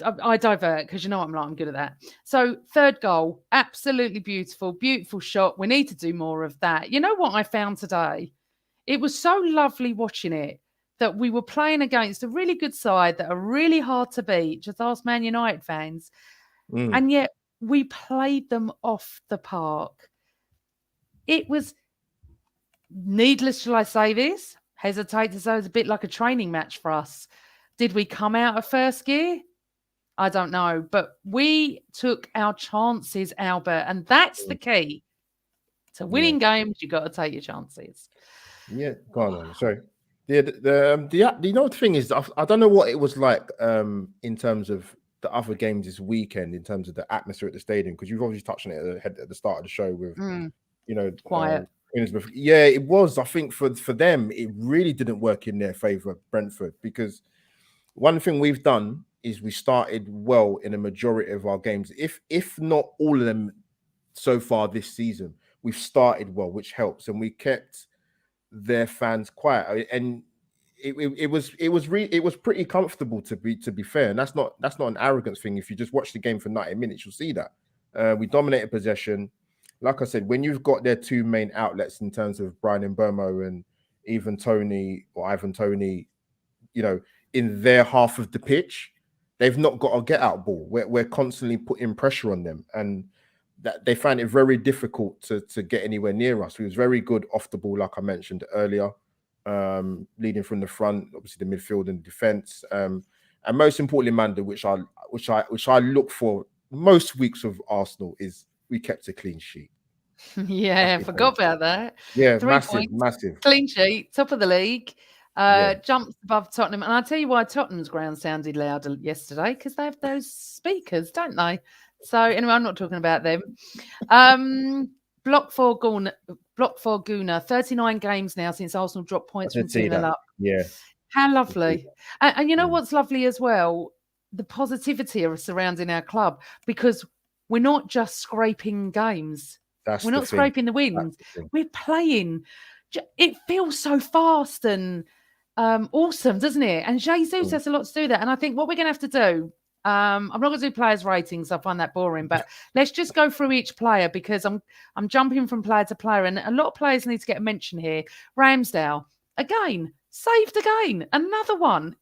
I divert because you know I'm good at that. So third goal, absolutely beautiful shot. We need to do more of that. You know what I found today? It was so lovely watching it that we were playing against a really good side that are really hard to beat. Just ask Man United fans. And yet we played them off the park. It was, needless shall I say this, hesitate to say it was a bit like a training match for us. Did we come out of first gear? I don't know. But we took our chances, Albert. And that's the key. To winning games, you've got to take your chances. Yeah, go on. Sorry. You know the thing is, I don't know what it was like in terms of the other games this weekend, in terms of the atmosphere at the stadium, because you've obviously touched on it at the start of the show with, quiet. Yeah, it was. I think for them, it really didn't work in their favour, Brentford, because one thing we've done is we started well in a majority of our games, if not all of them so far this season. We've started well, which helps, and we kept their fans quiet, and it was pretty comfortable to be fair. And that's not an arrogance thing. If you just watch the game for 90 minutes, you'll see that we dominated possession. Like I said, when you've got their two main outlets in terms of Brian Mbeumo and Ivan Toney, in their half of the pitch, they've not got a get-out ball. We're constantly putting pressure on them, and that they find it very difficult to get anywhere near us. We was very good off the ball, like I mentioned earlier, leading from the front, obviously the midfield and defense, and most importantly, Manda, which I look for most weeks of Arsenal, is we kept a clean sheet. Yeah, forgot about that. Yeah, massive clean sheet, top of the league. Jumped above Tottenham, and I'll tell you why Tottenham's ground sounded louder yesterday, because they have those speakers, don't they? So anyway, I'm not talking about them. Block for Guna, 39 games now since Arsenal dropped points from 2-0 up. Yeah, how lovely! And you know what's lovely as well? The positivity surrounding our club, because we're not just scraping games. We're not scraping the wins. We're playing. It feels so fast and awesome, doesn't it? And Jesus has a lot to do that. And I think what we're going to have to do, I'm not going to do players' ratings. I find that boring. But let's just go through each player, because I'm jumping from player to player. And a lot of players need to get a mention here. Ramsdale, again, saved again. Another one.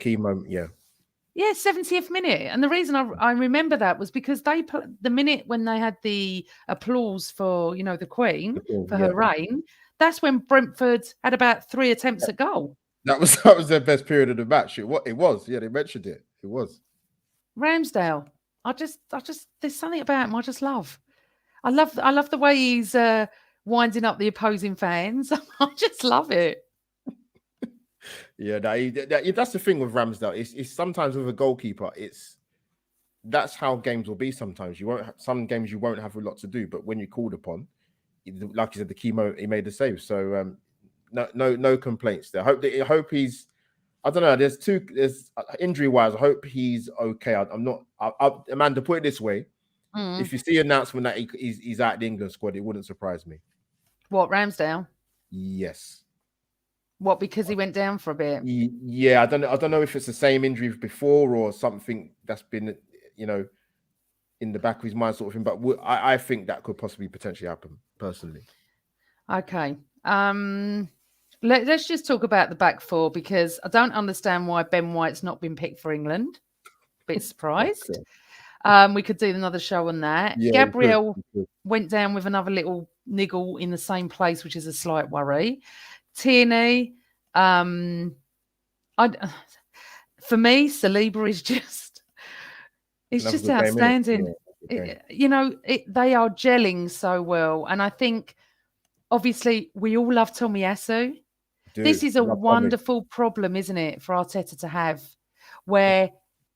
Key moment, Yeah, 70th minute. And the reason I remember that was because the minute when they had the applause for, the Queen, for her reign, that's when Brentford had about 3 attempts at goal. That was their best period of the match. It was. Yeah, they mentioned it. It was. Ramsdale. I just there's something about him I just love. I love the way he's winding up the opposing fans. I just love it. Yeah, that's the thing with Ramsdale. It's sometimes with a goalkeeper, that's how games will be. Sometimes some games you won't have a lot to do, but when you're called upon, like you said, the key moment he made the save. So no complaints there. I hope he's. I don't know. There's injury wise. I hope he's okay. I'm not. Amanda, put it this way: if you see an announcement that he's out the England squad, it wouldn't surprise me. What, Ramsdale? Yes. What, because he went down for a bit? Yeah, I don't know if it's the same injury before or something that's been, in the back of his mind sort of thing. But I think that could possibly potentially happen personally. Okay. Let's just talk about the back four, because I don't understand why Ben White's not been picked for England. Bit surprised. We could do another show on that. Yeah, Gabriel went down with another little niggle in the same place, which is a slight worry. Tierney, for me, Saliba is just, outstanding. They are gelling so well. And I think, obviously, we all love Tomiyasu. This is a wonderful problem, isn't it, for Arteta to have, where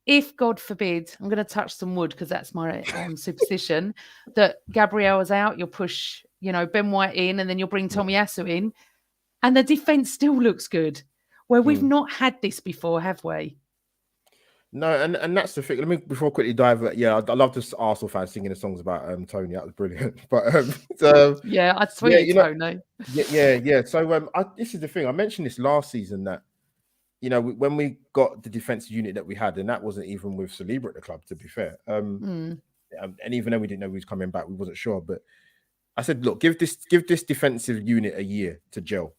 if, God forbid, I'm going to touch some wood because that's my superstition, that Gabriel is out, you'll push, Ben White in, and then you'll bring Tomiyasu in, and the defence still looks good, where we've not had this before, have we? No, and that's the thing. Let me, before I quickly dive, I love this Arsenal fan singing the songs about Tony. That was brilliant. But yeah, I'd tweet Tony. Yeah. So this is the thing. I mentioned this last season that when we got the defensive unit that we had, and that wasn't even with Saliba at the club, to be fair. And even though we didn't know he was coming back, we wasn't sure. But I said, look, give this defensive unit a year to gel.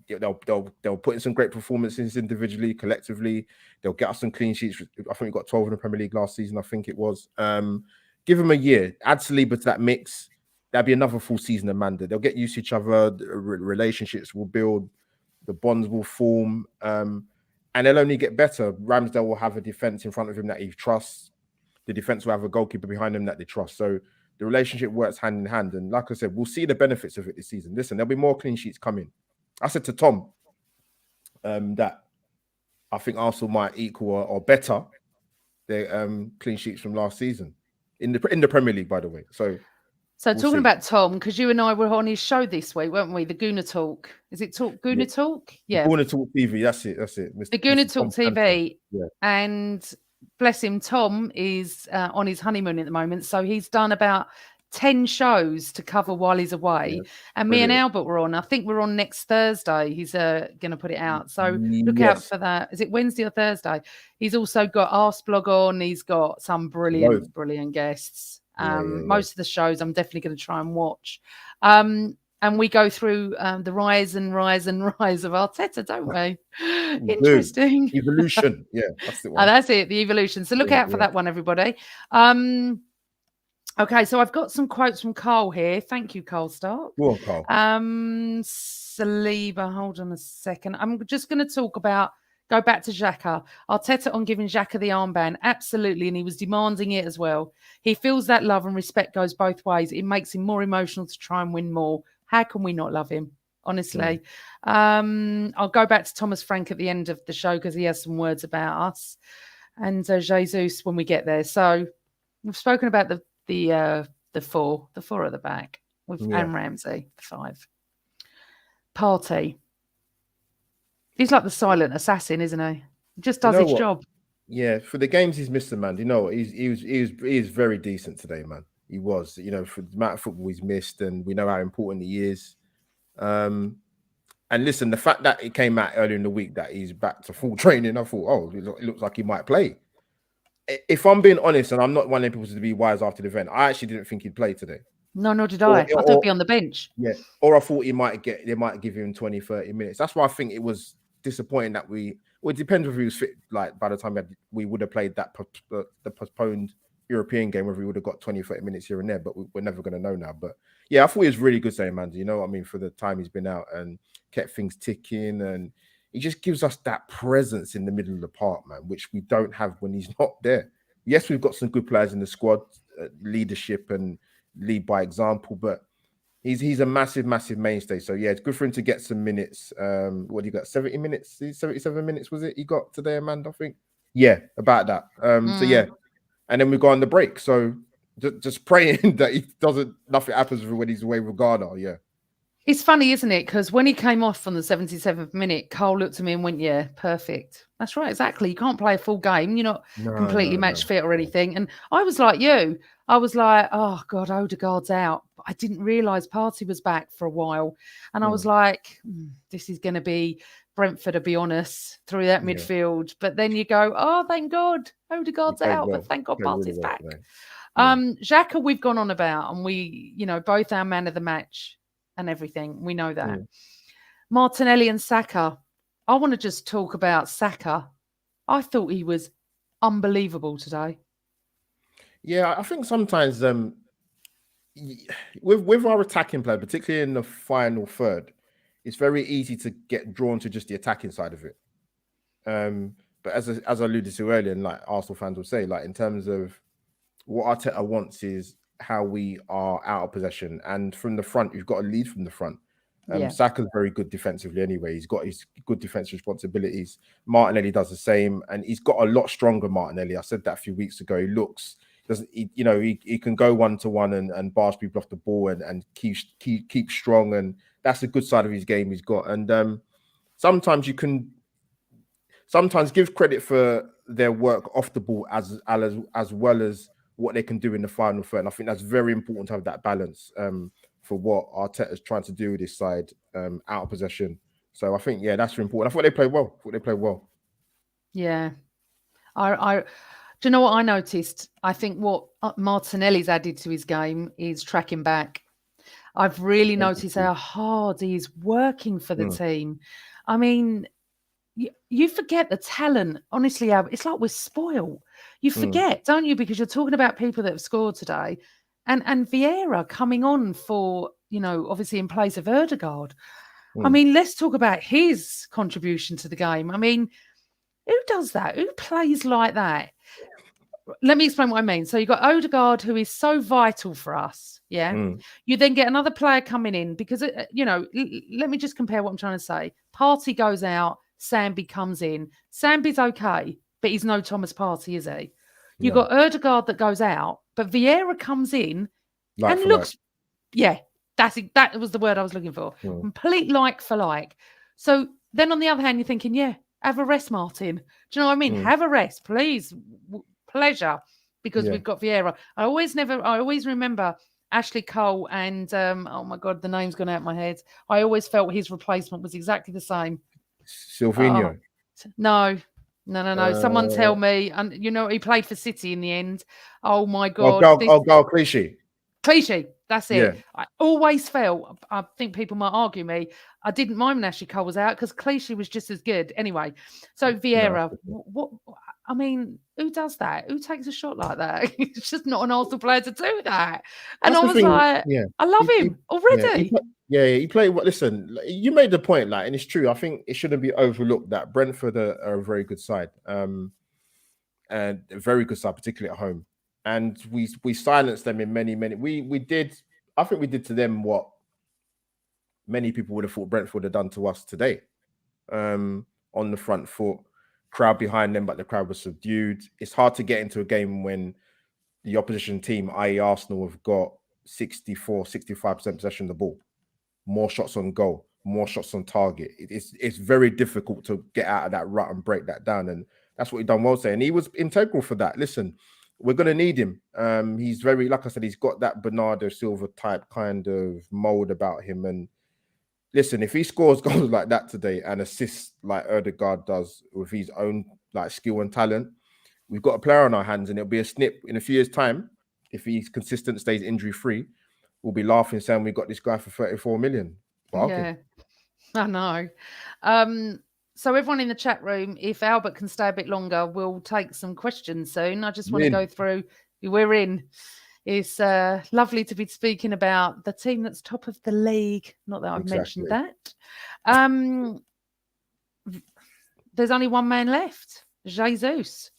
They'll put in some great performances individually, collectively. They'll get us some clean sheets. I think we got 12 in the Premier League last season. I think it was. Give them a year. Add Saliba to that mix. That'd be another full season of Manda. They'll get used to each other. The relationships will build. The bonds will form. And they'll only get better. Ramsdale will have a defense in front of him that he trusts. The defense will have a goalkeeper behind him that they trust. So the relationship works hand in hand. And like I said, we'll see the benefits of it this season. Listen, there'll be more clean sheets coming. I said to Tom that I think Arsenal might equal or better their clean sheets from last season in the Premier League, by the way. So talking about Tom, because you and I were on his show this week, weren't we? The Gooner Talk. Is it Gooner Talk? Yeah. Gooner Talk TV. That's it. The Gooner Talk TV. Yeah. And bless him, Tom is on his honeymoon at the moment, so he's done about 10 shows to cover while he's away. Yeah, and me and Albert were on. I think we're on next Thursday. He's going to put it out. So look out for that. Is it Wednesday or Thursday? He's also got Arseblog on. He's got some brilliant guests. Most of the shows I'm definitely going to try and watch. And we go through the rise of Arteta, don't we? Interesting. Evolution. Yeah, that's the one. That's it, the evolution. So look out for that one, everybody. Okay, so I've got some quotes from Carl here. Thank you, Carl Stark. Go on, Carl. Saliba, hold on a second. I'm just going to go back to Xhaka. Arteta on giving Xhaka the armband. Absolutely, and he was demanding it as well. He feels that love and respect goes both ways. It makes him more emotional to try and win more. How can we not love him? Honestly. I'll go back to Thomas Frank at the end of the show because he has some words about us. And Jesus when we get there. So we've spoken about the four at the back with and Ramsey, 5. Partey. He's like the silent assassin, isn't he? He just does his job. Yeah, for the games he's missed, man. You know, he was very decent today, man. He was, for the amount of football he's missed, and we know how important he is. And listen, the fact that it came out earlier in the week that he's back to full training, I thought, it looks like he might play. If I'm being honest, and I'm not one of people to be wise after the event, I actually didn't think he'd play today. No, nor did I. I thought he'd be on the bench. Yeah, or I thought they might give him 20, 30 minutes. That's why I think it was disappointing that it depends if he was fit. Like by the time we would have played that the postponed European game, whether we would have got 20, 30 minutes here and there, but we're never going to know now. But yeah, I thought he was really good today, man. You know what I mean? For the time he's been out and kept things ticking, and he just gives us that presence in the middle of the park, man, which we don't have when he's not there. Yes, we've got some good players in the squad, leadership and lead by example, but he's a massive mainstay. So yeah, it's good for him to get some minutes. What you got? 70 minutes, 77 minutes was it? He got today, Amanda, I think. Yeah, about that. So yeah, and then we go on the break. So just praying that nothing happens when he's away with Ghana. Yeah. It's funny, isn't it? Because when he came off on the 77th minute, Cole looked at me and went, yeah, perfect. That's right, exactly. You can't play a full game. You're not completely match fit or anything. And I was like you. I was like, oh God, Odegaard's out. But I didn't realise Partey was back for a while. And I was like, this is going to be Brentford, to be honest, through that midfield. But then you go, oh, thank God, Odegaard's out. But thank God Partey's back. Xhaka, we've gone on about, and we, both our man of the match and everything. We know that. Martinelli and Saka. I want to just talk about Saka. I thought he was unbelievable today. Yeah, I think sometimes with our attacking play, particularly in the final third, it's very easy to get drawn to just the attacking side of it. But as I alluded to earlier, and like Arsenal fans will say, like in terms of what Arteta wants is how we are out of possession, and from the front, you've got to lead from the front. Saka's very good defensively anyway. He's got his good defensive responsibilities. Martinelli does the same, and he's got a lot stronger. Martinelli, I said that a few weeks ago. He can go 1-to-1 and bars people off the ball and keep strong, and that's a good side of his game he's got. And sometimes you can give credit for their work off the ball as well as what they can do in the final third. And I think that's very important to have that balance for what Arteta is trying to do with this side out of possession. So I think, that's important. I thought they played well. Yeah. Do you know what I noticed? I think what Martinelli's added to his game is tracking back. I've really noticed how hard he's working for the team. I mean, you forget the talent. Honestly, it's like we're spoiled. You forget, don't you? Because you're talking about people that have scored today. And Vieira coming on for, obviously in place of Odegaard. I mean, let's talk about his contribution to the game. I mean, who does that? Who plays like that? Let me explain what I mean. So you've got Odegaard, who is so vital for us. Yeah. You then get another player coming in because, let me just compare what I'm trying to say. Partey goes out, Sambi comes in. Sambi's okay, but he's no Thomas Partey, is he? You've got Odegaard that goes out, but Vieira comes in and looks, that was the word I was looking for. Complete like for like. So then on the other hand, you're thinking, have a rest, Martin. Do you know what I mean? Have a rest, please. Pleasure, because we've got Vieira. I always remember Ashley Cole and oh my God, the name's gone out of my head. I always felt his replacement was exactly the same. Silvinho. No. Someone tell me. And he played for City in the end. Oh my God. Clichy. That's it. Yeah. I always felt, I think people might argue me, I didn't mind when Ashley Cole was out because Clichy was just as good. Anyway, so Vieira, I mean, who does that? Who takes a shot like that? It's just not an Arsenal player to do that. And I was like, I love him already. He played. Listen, you made the point, and it's true. I think it shouldn't be overlooked that Brentford are a very good side, and a very good side, particularly at home. And we silenced them in many. We did. I think we did to them what many people would have thought Brentford had done to us today, on the front foot. Crowd behind them, but the crowd was subdued. It's hard to get into a game when the opposition team, i.e. Arsenal, have got 65% possession of the ball, more shots on goal, more shots on target. It's very difficult to get out of that rut and break that down, and that's what he done well today. And he was integral for that. Listen, we're going to need him. He's very, like I said, he's got that Bernardo Silva type kind of mold about him. And listen, if he scores goals like that today and assists like Odegaard does with his own skill and talent, we've got a player on our hands, and it'll be a snip in a few years' time. If he's consistent, stays injury-free, we'll be laughing saying we got this guy for 34 million. Yeah, I know. So everyone in the chat room, if Albert can stay a bit longer, we'll take some questions soon. I just want to go through. We're in. It's lovely to be speaking about the team that's top of the league. Not that I've mentioned that. There's only one man left, Jesus.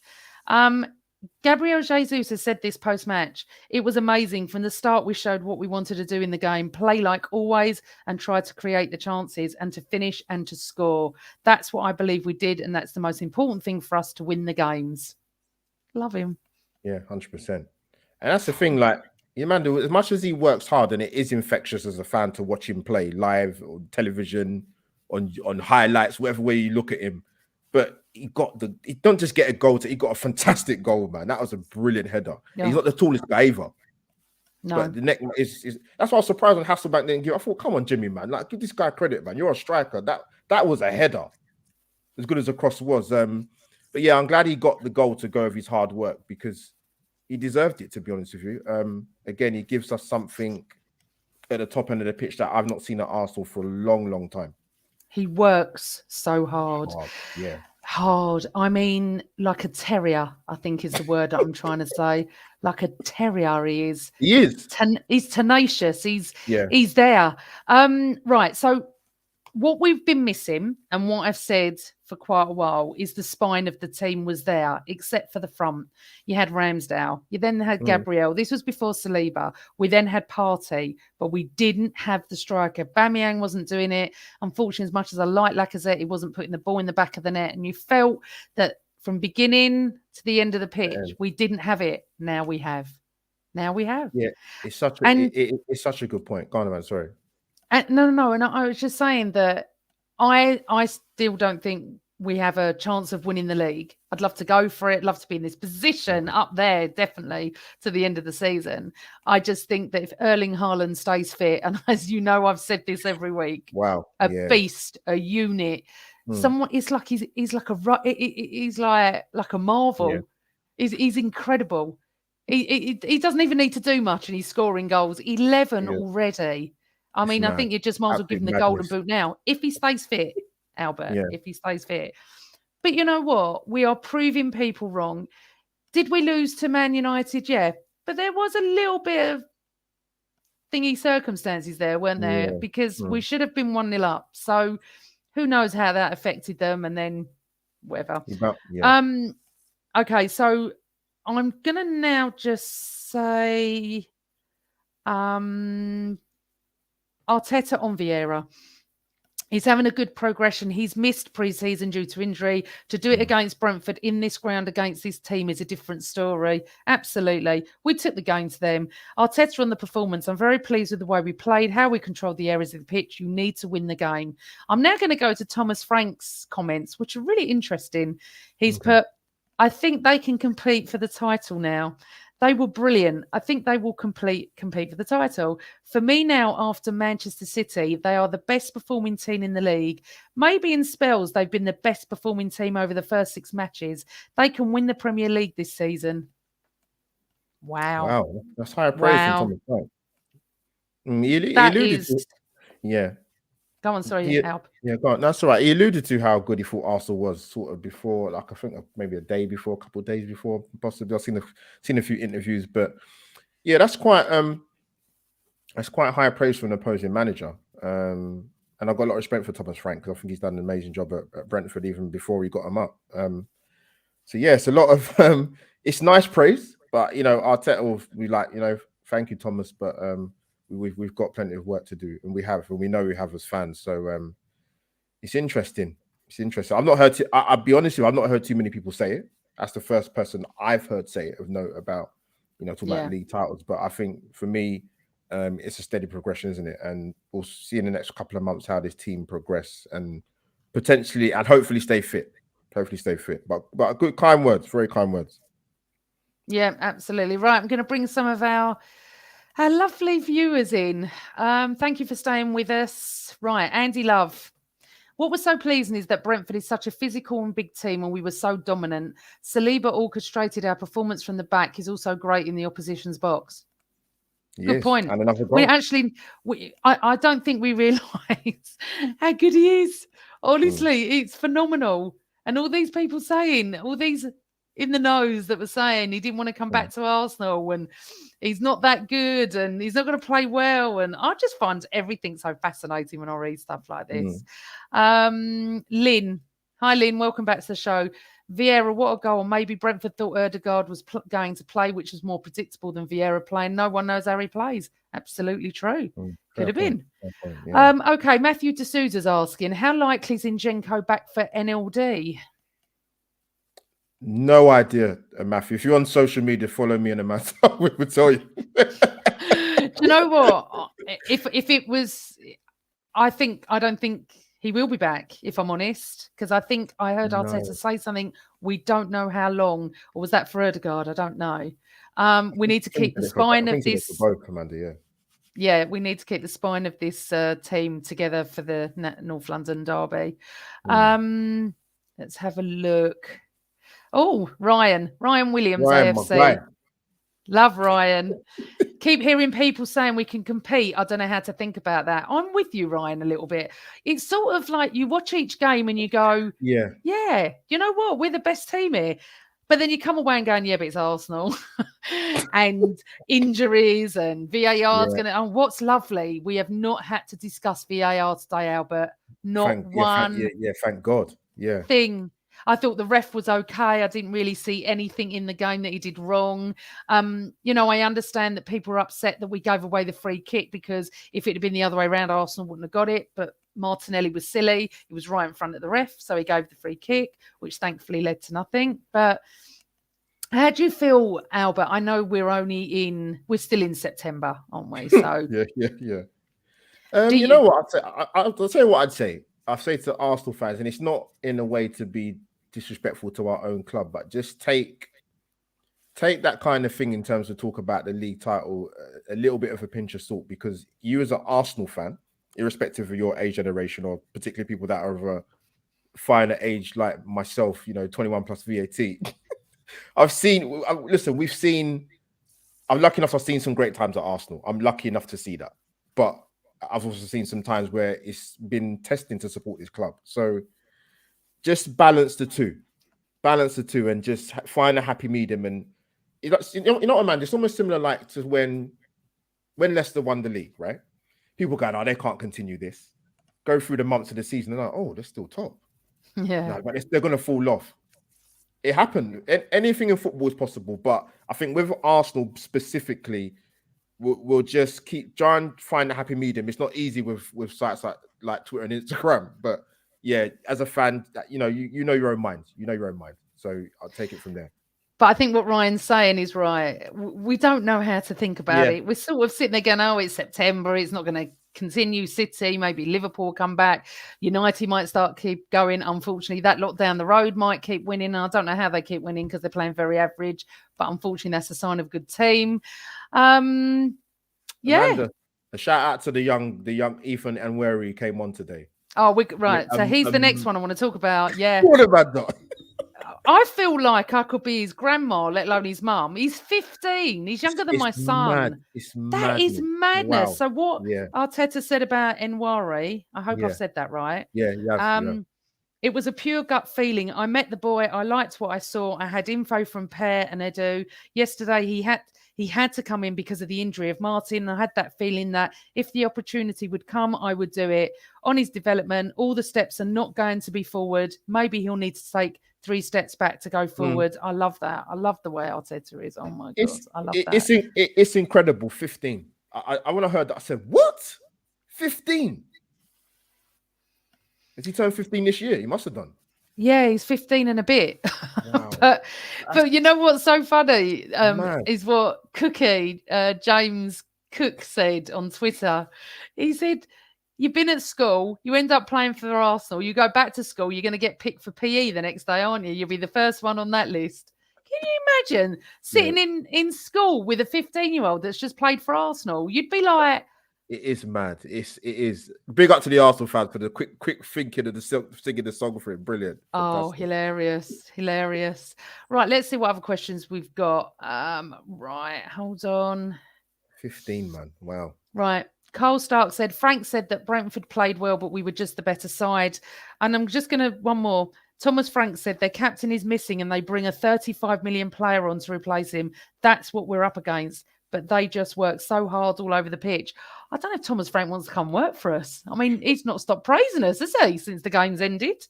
Gabriel Jesus has said this post-match. It was amazing. From the start, we showed what we wanted to do in the game. Play like always and try to create the chances and to finish and to score. That's what I believe we did, and that's the most important thing for us to win the games. Love him. Yeah, 100%. And that's the thing, Emmanuel, as much as he works hard, and it is infectious as a fan to watch him play live on television, on highlights, whatever way you look at him, but he don't just get a goal, he got a fantastic goal, man. That was a brilliant header. Yeah. He's not the tallest guy either. No. But the neck is that's why I was surprised when Hasselbank didn't give. I thought, come on, Jimmy, man, like give this guy credit, man. You're a striker. That was a header, as good as the cross was. But yeah, I'm glad he got the goal to go with his hard work because he deserved it. To be honest with you, again, he gives us something at the top end of the pitch that I've not seen at Arsenal for a long, long time. He works so hard. Yeah. Hard. I mean, like a terrier, I think is the word that I'm trying to say. Like a terrier, he is. He is. He's tenacious. He's Yeah. there. Right. So what we've been missing and what I've said for quite a while is the spine of the team was there, except for the front. You had Ramsdale. You then had Gabriel. This was before Saliba. We then had Partey, but we didn't have the striker. Aubameyang wasn't doing it. Unfortunately, as much as I like Lacazette, he wasn't putting the ball in the back of the net. And you felt that from beginning to the end of the pitch, we didn't have it. Now we have. Yeah, it's such a good point. Go on, man. Sorry. No. And I was just saying that I still don't think we have a chance of winning the league. I'd love to go for it. Love to be in this position up there, definitely to the end of the season. I just think that if Erling Haaland stays fit, and as you know, I've said this every week. Wow, beast, a unit. Someone. It's like he's like a marvel. Yeah. He's incredible. He doesn't even need to do much, and he's scoring goals. 11 already. I mean, I think you just might as well give him the golden boot now. If he stays fit, Albert, if he stays fit. But you know what? We are proving people wrong. Did we lose to Man United? Yeah. But there was a little bit of thingy circumstances there, weren't there? Because we should have been 1-0 up. So who knows how that affected them and then whatever. Okay, so I'm going to now just say... Arteta on Vieira. He's having a good progression. He's missed pre-season due to injury. To do it against Brentford in this ground against this team is a different story. Absolutely. We took the game to them. Arteta on the performance. I'm very pleased with the way we played, how we controlled the areas of the pitch. You need to win the game. I'm now going to go to Thomas Frank's comments, which are really interesting. He's put, I think they can compete for the title now. They were brilliant. I think they will compete for the title. For me now, after Manchester City, they are the best performing team in the league. Maybe in spells, they've been the best performing team over the first 6 matches. They can win the Premier League this season. Wow. That's higher praise from Thomas Frank. Yeah. Go on, sorry, Alp. Yeah, go on. That's all right. He alluded to how good he thought Arsenal was sort of before, like I think maybe a couple of days before, possibly. I've seen a few interviews, but yeah, that's quite high praise from an opposing manager. And I've got a lot of respect for Thomas Frank because I think he's done an amazing job at Brentford even before we got him up. So yeah, it's a lot of it's nice praise, but you know, Arteta will be like, you know, thank you, Thomas, but we've got plenty of work to do, and we know we have as fans. So it's interesting. I've not heard. I'll be honest with you, I've not heard too many people say it. That's the first person I've heard say it of note about, you know, talking about league titles. But I think for me, it's a steady progression, isn't it? And we'll see in the next couple of months how this team progress and potentially and hopefully stay fit. But good, kind words, very kind words. Yeah, absolutely right. I'm going to bring some of our lovely viewers in. Thank you for staying with us. Right, Andy Love. What was so pleasing is that Brentford is such a physical and big team and we were so dominant. Saliba orchestrated our performance from the back. He's also great in the opposition's box. Good point. And another goal. I don't think we realise how good he is. Honestly, it's phenomenal. And all these people saying, all these in the nose that were saying he didn't want to come back to Arsenal and he's not that good and he's not going to play well. And I just find everything so fascinating when I read stuff like this. Lynn. Hi, Lynn. Welcome back to the show. Vieira, what a goal. Maybe Brentford thought Ødegaard was going to play, which was more predictable than Vieira playing. No one knows how he plays. Absolutely true. Could have been. Okay, Matthew D'Souza's asking, how likely is Zinchenko back for NLD? No idea, Matthew. If you're on social media, follow me on the matter. We would tell you. Do you know what? If it was, I don't think he will be back, if I'm honest, because I think I heard Arteta say something. We don't know how long, or was that for Ødegaard? I don't know. We need to keep the spine of this. Both, Amanda, yeah, we need to keep the spine of this team together for the North London derby. Let's have a look. Oh, Ryan Williams, AFC. Love Ryan. Keep hearing people saying we can compete. I don't know how to think about that. I'm with you, Ryan, a little bit. It's sort of like you watch each game and you go, yeah, you know what? We're the best team here. But then you come away and going, yeah, but it's Arsenal. And injuries and VAR's going to... And what's lovely, we have not had to discuss VAR today, Albert. Thank God. Yeah. Thing. I thought the ref was okay. I didn't really see anything in the game that he did wrong. I understand that people are upset that we gave away the free kick because if it had been the other way around, Arsenal wouldn't have got it. But Martinelli was silly. He was right in front of the ref, so he gave the free kick, which thankfully led to nothing. But how do you feel, Albert? I know we're still in September, aren't we? So yeah. You know what I'd say? I'll tell you what I'd say. I'll say to Arsenal fans, and it's not in a way to be disrespectful to our own club, but just take that kind of thing in terms of talk about the league title a little bit of a pinch of salt, because you as an Arsenal fan, irrespective of your age generation, or particularly people that are of a finer age like myself, 21 plus VAT, I'm lucky enough to have seen some great times at Arsenal. I'm lucky enough to see that. But I've also seen some times where it's been testing to support this club. So just balance the two, and just find a happy medium. And you know what, man? It's almost similar like to when Leicester won the league, right? People go, "Oh, they can't continue this." Go through the months of the season, and like, "Oh, they're still top." Yeah, no, but they're going to fall off. It happened. Anything in football is possible, but I think with Arsenal specifically, we'll just keep trying to find a happy medium. It's not easy with sites like Twitter and Instagram, but yeah, as a fan, you know your own mind. You know your own mind. So I'll take it from there. But I think what Ryan's saying is right. We don't know how to think about it. We're sort of sitting there going, oh, it's September. It's not going to continue. City, maybe Liverpool come back. United might keep going. Unfortunately, that lot down the road might keep winning. I don't know how they keep winning because they're playing very average. But unfortunately, that's a sign of a good team. Amanda, a shout out to the young Ethan Nwaneri came on today. Oh, right. So he's the next one I want to talk about. Yeah. What about that? I feel like I could be his grandma, let alone his mum. He's 15. He's younger than my son. That is madness. Wow. So what Arteta said about Nwaneri, I hope I've said that right. Yeah. It was a pure gut feeling. I met the boy. I liked what I saw. I had info from Per and Edu. Yesterday, he had to come in because of the injury of Martin. I had that feeling that if the opportunity would come, I would do it. On his development, all the steps are not going to be forward. Maybe he'll need to take 3 steps back to go forward. I love that. I love the way Arteta is. Oh my God. I love that. It's incredible. 15. When I heard that, I said, what? 15? Has he turned 15 this year? He must have done. Yeah, he's 15 and a bit. Wow. but you know what's so funny is what James Cook said on Twitter. He said, you've been at school, you end up playing for Arsenal, you go back to school, you're going to get picked for PE the next day, aren't you? You'll be the first one on that list. Can you imagine sitting in school with a 15-year-old that's just played for Arsenal? You'd be like... It is mad. It is. Big up to the Arsenal fans for the quick thinking of singing the song for it. Brilliant. Oh, hilarious. Right, let's see what other questions we've got. Right, hold on. 15, man. Wow. Right. Carl Stark said, Frank said that Brentford played well, but we were just the better side. And I'm just going to, one more. Thomas Frank said their captain is missing and they bring a 35 million player on to replace him. That's what we're up against. But they just work so hard all over the pitch. I don't know if Thomas Frank wants to come work for us. I mean, he's not stopped praising us, has he, since the game's ended?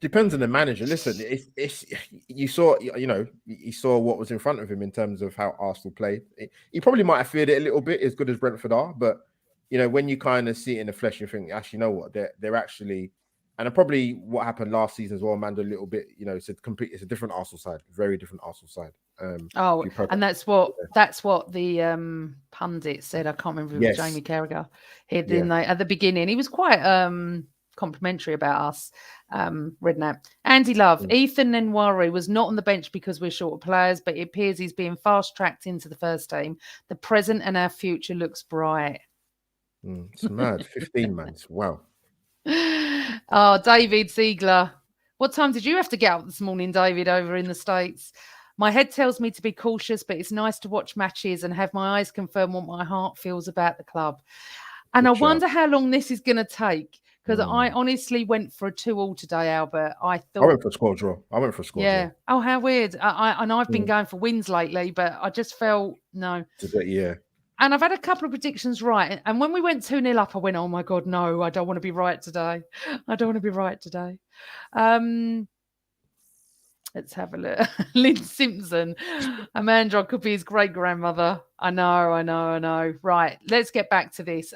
Depends on the manager. Listen, you saw what was in front of him in terms of how Arsenal played. He probably might have feared it a little bit, as good as Brentford are. But when you kind of see it in the flesh, you think, actually, you know what? They're actually, and probably what happened last season as well, Amanda, a little bit. It's a different Arsenal side, very different Arsenal side. And that's what the pundit said. I can't remember if it was Jamie Carragher. At the beginning, he was quite complimentary about us, Redknapp. Andy Love, Ethan Nwaneri was not on the bench because we're short of players, but it appears he's being fast-tracked into the first team. The present and our future looks bright. It's mad. 15 months. Wow. Oh, David Ziegler. What time did you have to get up this morning, David, over in the States? My head tells me to be cautious, but it's nice to watch matches and have my eyes confirm what my heart feels about the club. And Good I shout. wonder how long this is going to take, because I honestly went for a 2-2 today, Albert. I went for a score draw. Yeah. Oh, how weird. I've been going for wins lately, but I just felt no. Yeah. And I've had a couple of predictions right. And when we went 2-0 up, I went, oh my God, no, I don't want to be right today. Let's have a look. Lynn Simpson. Amanda could be his great-grandmother. I know. Right, let's get back to this.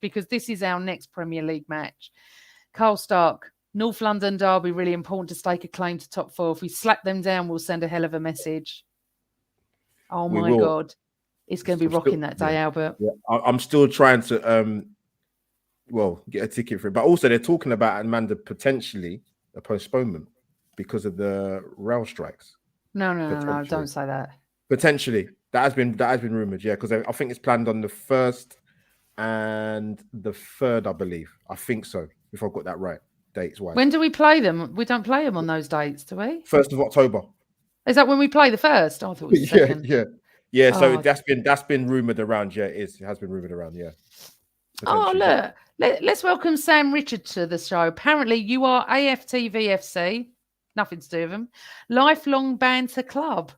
Because this is our next Premier League match. Carl Stark, North London derby, really important to stake a claim to top 4. If we slap them down, we'll send a hell of a message. Oh, my God. It's going to be rocking that day, Albert. Yeah. I'm still trying to, get a ticket for it. But also, they're talking about, Amanda, potentially a postponement because of the rail strikes. No, don't say that. Potentially. That has been rumoured, yeah, because I think it's planned on the 1st and the 3rd, I believe. I think so, if I've got that right, dates-wise. When do we play them? We don't play them on those dates, do we? 1st of October. Is that when we play the 1st? I thought it was the 2nd. Yeah, so that's been rumoured around, yeah, it has been rumoured around, yeah. Oh, look, let's welcome Sam Richard to the show. Apparently, you are AFTVFC. Nothing to do with him. Lifelong Banter Club.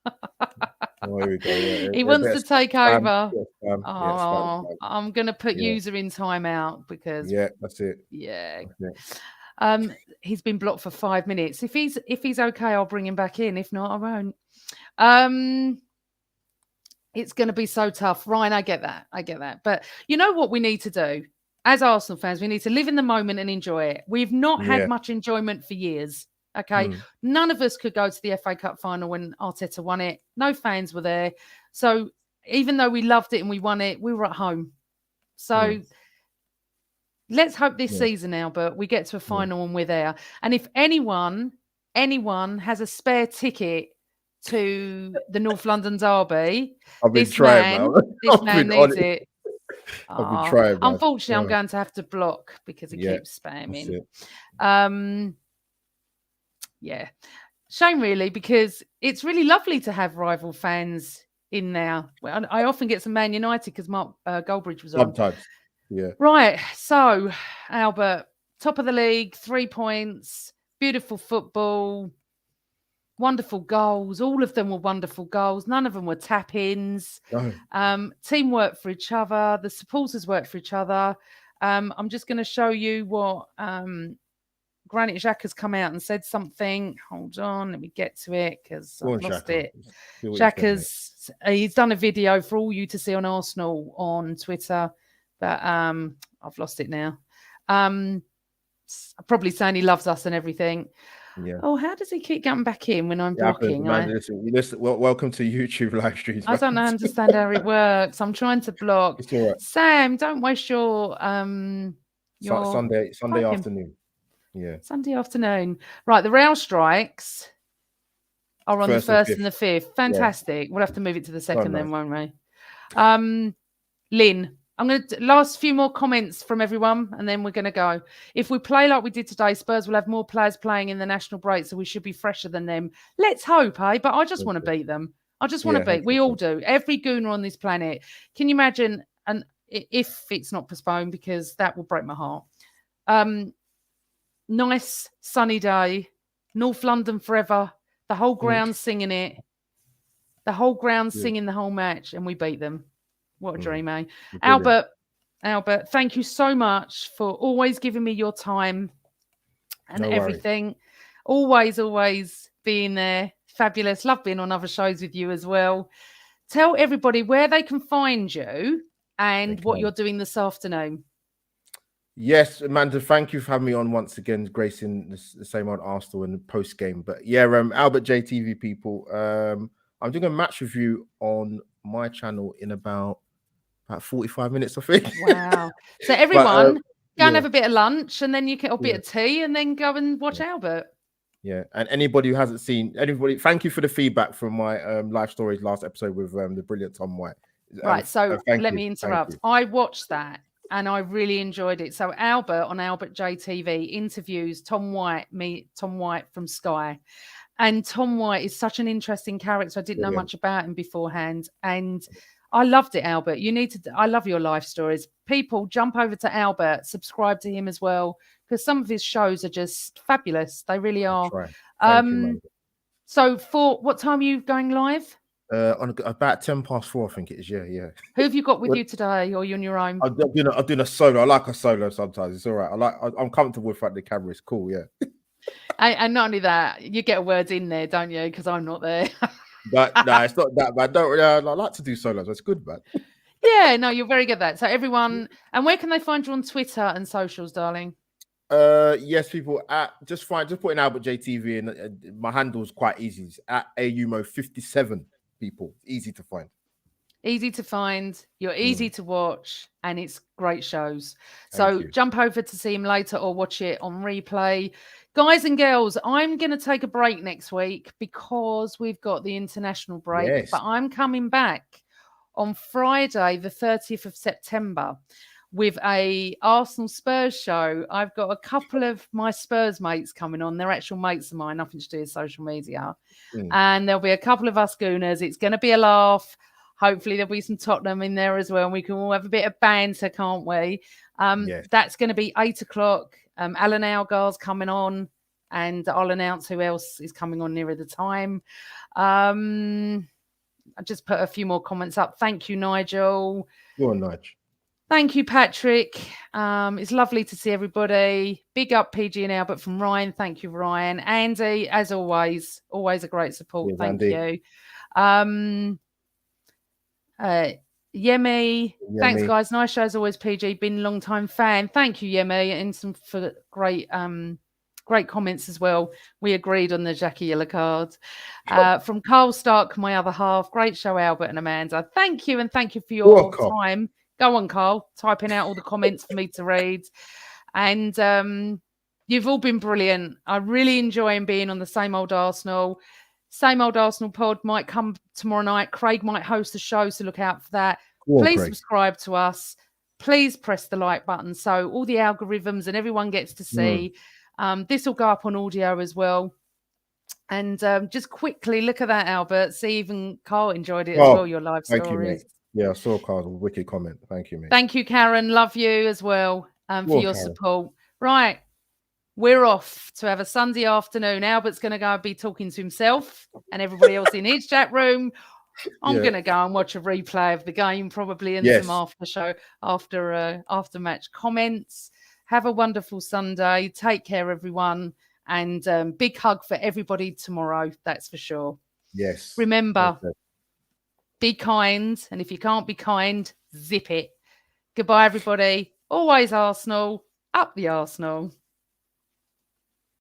Oh, here we go. Yeah. He wants to take over. Spam. I'm going to put user in timeout because that's it. Yeah. That's it. He's been blocked for 5 minutes. If he's okay, I'll bring him back in. If not, I won't. It's going to be so tough, Ryan. I get that. But you know what we need to do as Arsenal fans? We need to live in the moment and enjoy it. We've not had much enjoyment for years. Okay. None of us could go to the FA Cup final when Arteta won it. No fans were there. So even though we loved it and we won it, we were at home. So let's hope this season, Albert, we get to a final and we're there. And if anyone has a spare ticket to the North London derby, this man needs it. I've been trying, man. Unfortunately, I'm going to have to block because he keeps spamming. Yeah. Shame, really, because it's really lovely to have rival fans in there. Well, I often get some Man United because Mark Goldbridge was on. Sometimes, yeah. Right. So, Albert, top of the league, 3 points, beautiful football, wonderful goals. All of them were wonderful goals. None of them were tap-ins. No. Team worked for each other. The supporters worked for each other. I'm just going to show you what... Granit Xhaka's come out and said something. Hold on, let me get to it because I've lost it. He's done a video for all you to see on Arsenal on Twitter, but I've lost it now. Probably saying he loves us and everything. Yeah. Oh, how does he keep getting back in when I'm blocking? Listen, welcome to YouTube live streams. I don't understand how it works. I'm trying to block. It's all right. Sam, don't waste your Sunday afternoon. Yeah. Sunday afternoon. Right, the rail strikes are on the 1st and the 5th. Fantastic. We'll have to move it to the 2nd then, won't we? Lynn, I'm going to last few more comments from everyone and then we're going to go. If we play like we did today, Spurs will have more players playing in the national break, so we should be fresher than them. Let's hope, But I just want to beat them. I just want to beat. We all do. Every gooner on this planet. Can you imagine? And if it's not postponed, because that will break my heart. Nice sunny day, North London forever. The whole ground singing it. The whole ground singing the whole match, and we beat them. What a dream, eh? Albert, thank you so much for always giving me your time and everything. Always being there. Fabulous. Love being on other shows with you as well. Tell everybody where they can find you and what you're doing this afternoon. Yes, Amanda, thank you for having me on once again, gracing the same on Arsenal in the post game. But yeah, Albert JTV people, I'm doing a match review on my channel in about 45 minutes, I think. Wow. So everyone, Go and have a bit of lunch, and then you can, or a bit Yeah. of tea, and then go and watch Albert. Yeah, and anybody who hasn't seen, anybody, thank you for the feedback from my life stories last episode with the brilliant Tom White. Right, so let me interrupt. I watched that and I really enjoyed it. So Albert on Albert JTV interviews Tom White from Sky. And Tom White is such an interesting character. I didn't know much about him beforehand. And I loved it, Albert. I love your life stories. People, jump over to Albert, subscribe to him as well, because some of his shows are just fabulous. They really are. Thank you, man. So for what time are you going live? On about 4:10, I think it is. Yeah. Who have you got with you today, or are you on your own? I'm doing a solo. I like a solo sometimes. It's all right. I'm comfortable with the camera. It's cool. Yeah. And not only that, you get words in there, don't you? Because I'm not there. But no, it's not that bad. I like to do solos. It's good, man. Yeah, no, you're very good at that. So everyone, and where can they find you on Twitter and socials, darling? Yes, people just put in Albert JTV, and my handle's quite easy. It's at AUMO57. People, easy to find. Easy to find. You're easy to watch, and it's great shows. So jump over to see him later or watch it on replay. Guys and girls, I'm going to take a break next week because we've got the international break. Yes. But I'm coming back on Friday, the 30th of September, with a Arsenal Spurs show. I've got a couple of my Spurs mates coming on. They're actual mates of mine, nothing to do with social media. And there'll be a couple of us Gooners. It's going to be a laugh. Hopefully there'll be some Tottenham in there as well. And we can all have a bit of banter, can't we? That's going to be 8:00. Alan Algar's coming on, and I'll announce who else is coming on nearer the time. I just put a few more comments up. Thank you, Nigel. Go on, Nigel. Thank you, Patrick. It's lovely to see everybody. Big up PG and Albert from Ryan. Thank you, Ryan. Andy, as always a great support. Yes, Thank Andy. you. Yemi, thanks guys. Nice show as always, PG. Been a long time fan. Thank you, Yemi, and some for great comments as well. We agreed on the Jackie yellow card. From Carl Stark, my other half. Great show, Albert and Amanda. Thank you, and thank you for your time. Go on, Carl, typing out all the comments for me to read. And you've all been brilliant. I really enjoy being on the Same Old Arsenal. Same Old Arsenal pod might come tomorrow night. Craig might host a show, so look out for that. Please subscribe to us. Please press the like button so all the algorithms and everyone gets to see. This will go up on audio as well. And just quickly look at that, Albert. See, even Carl enjoyed it as well, your live stories. Thank you, mate. Yeah, I saw Carl's wicked comment. Thank you, mate. Thank you, Karen. Love you as well for your support. Right. We're off to have a Sunday afternoon. Albert's going to go and be talking to himself and everybody else in his chat room. I'm going to go and watch a replay of the game probably and some after match comments. Have a wonderful Sunday. Take care, everyone. And big hug for everybody tomorrow. That's for sure. Yes. Remember, be kind. And if you can't be kind, zip it. Goodbye, everybody. Always Arsenal. Up the Arsenal.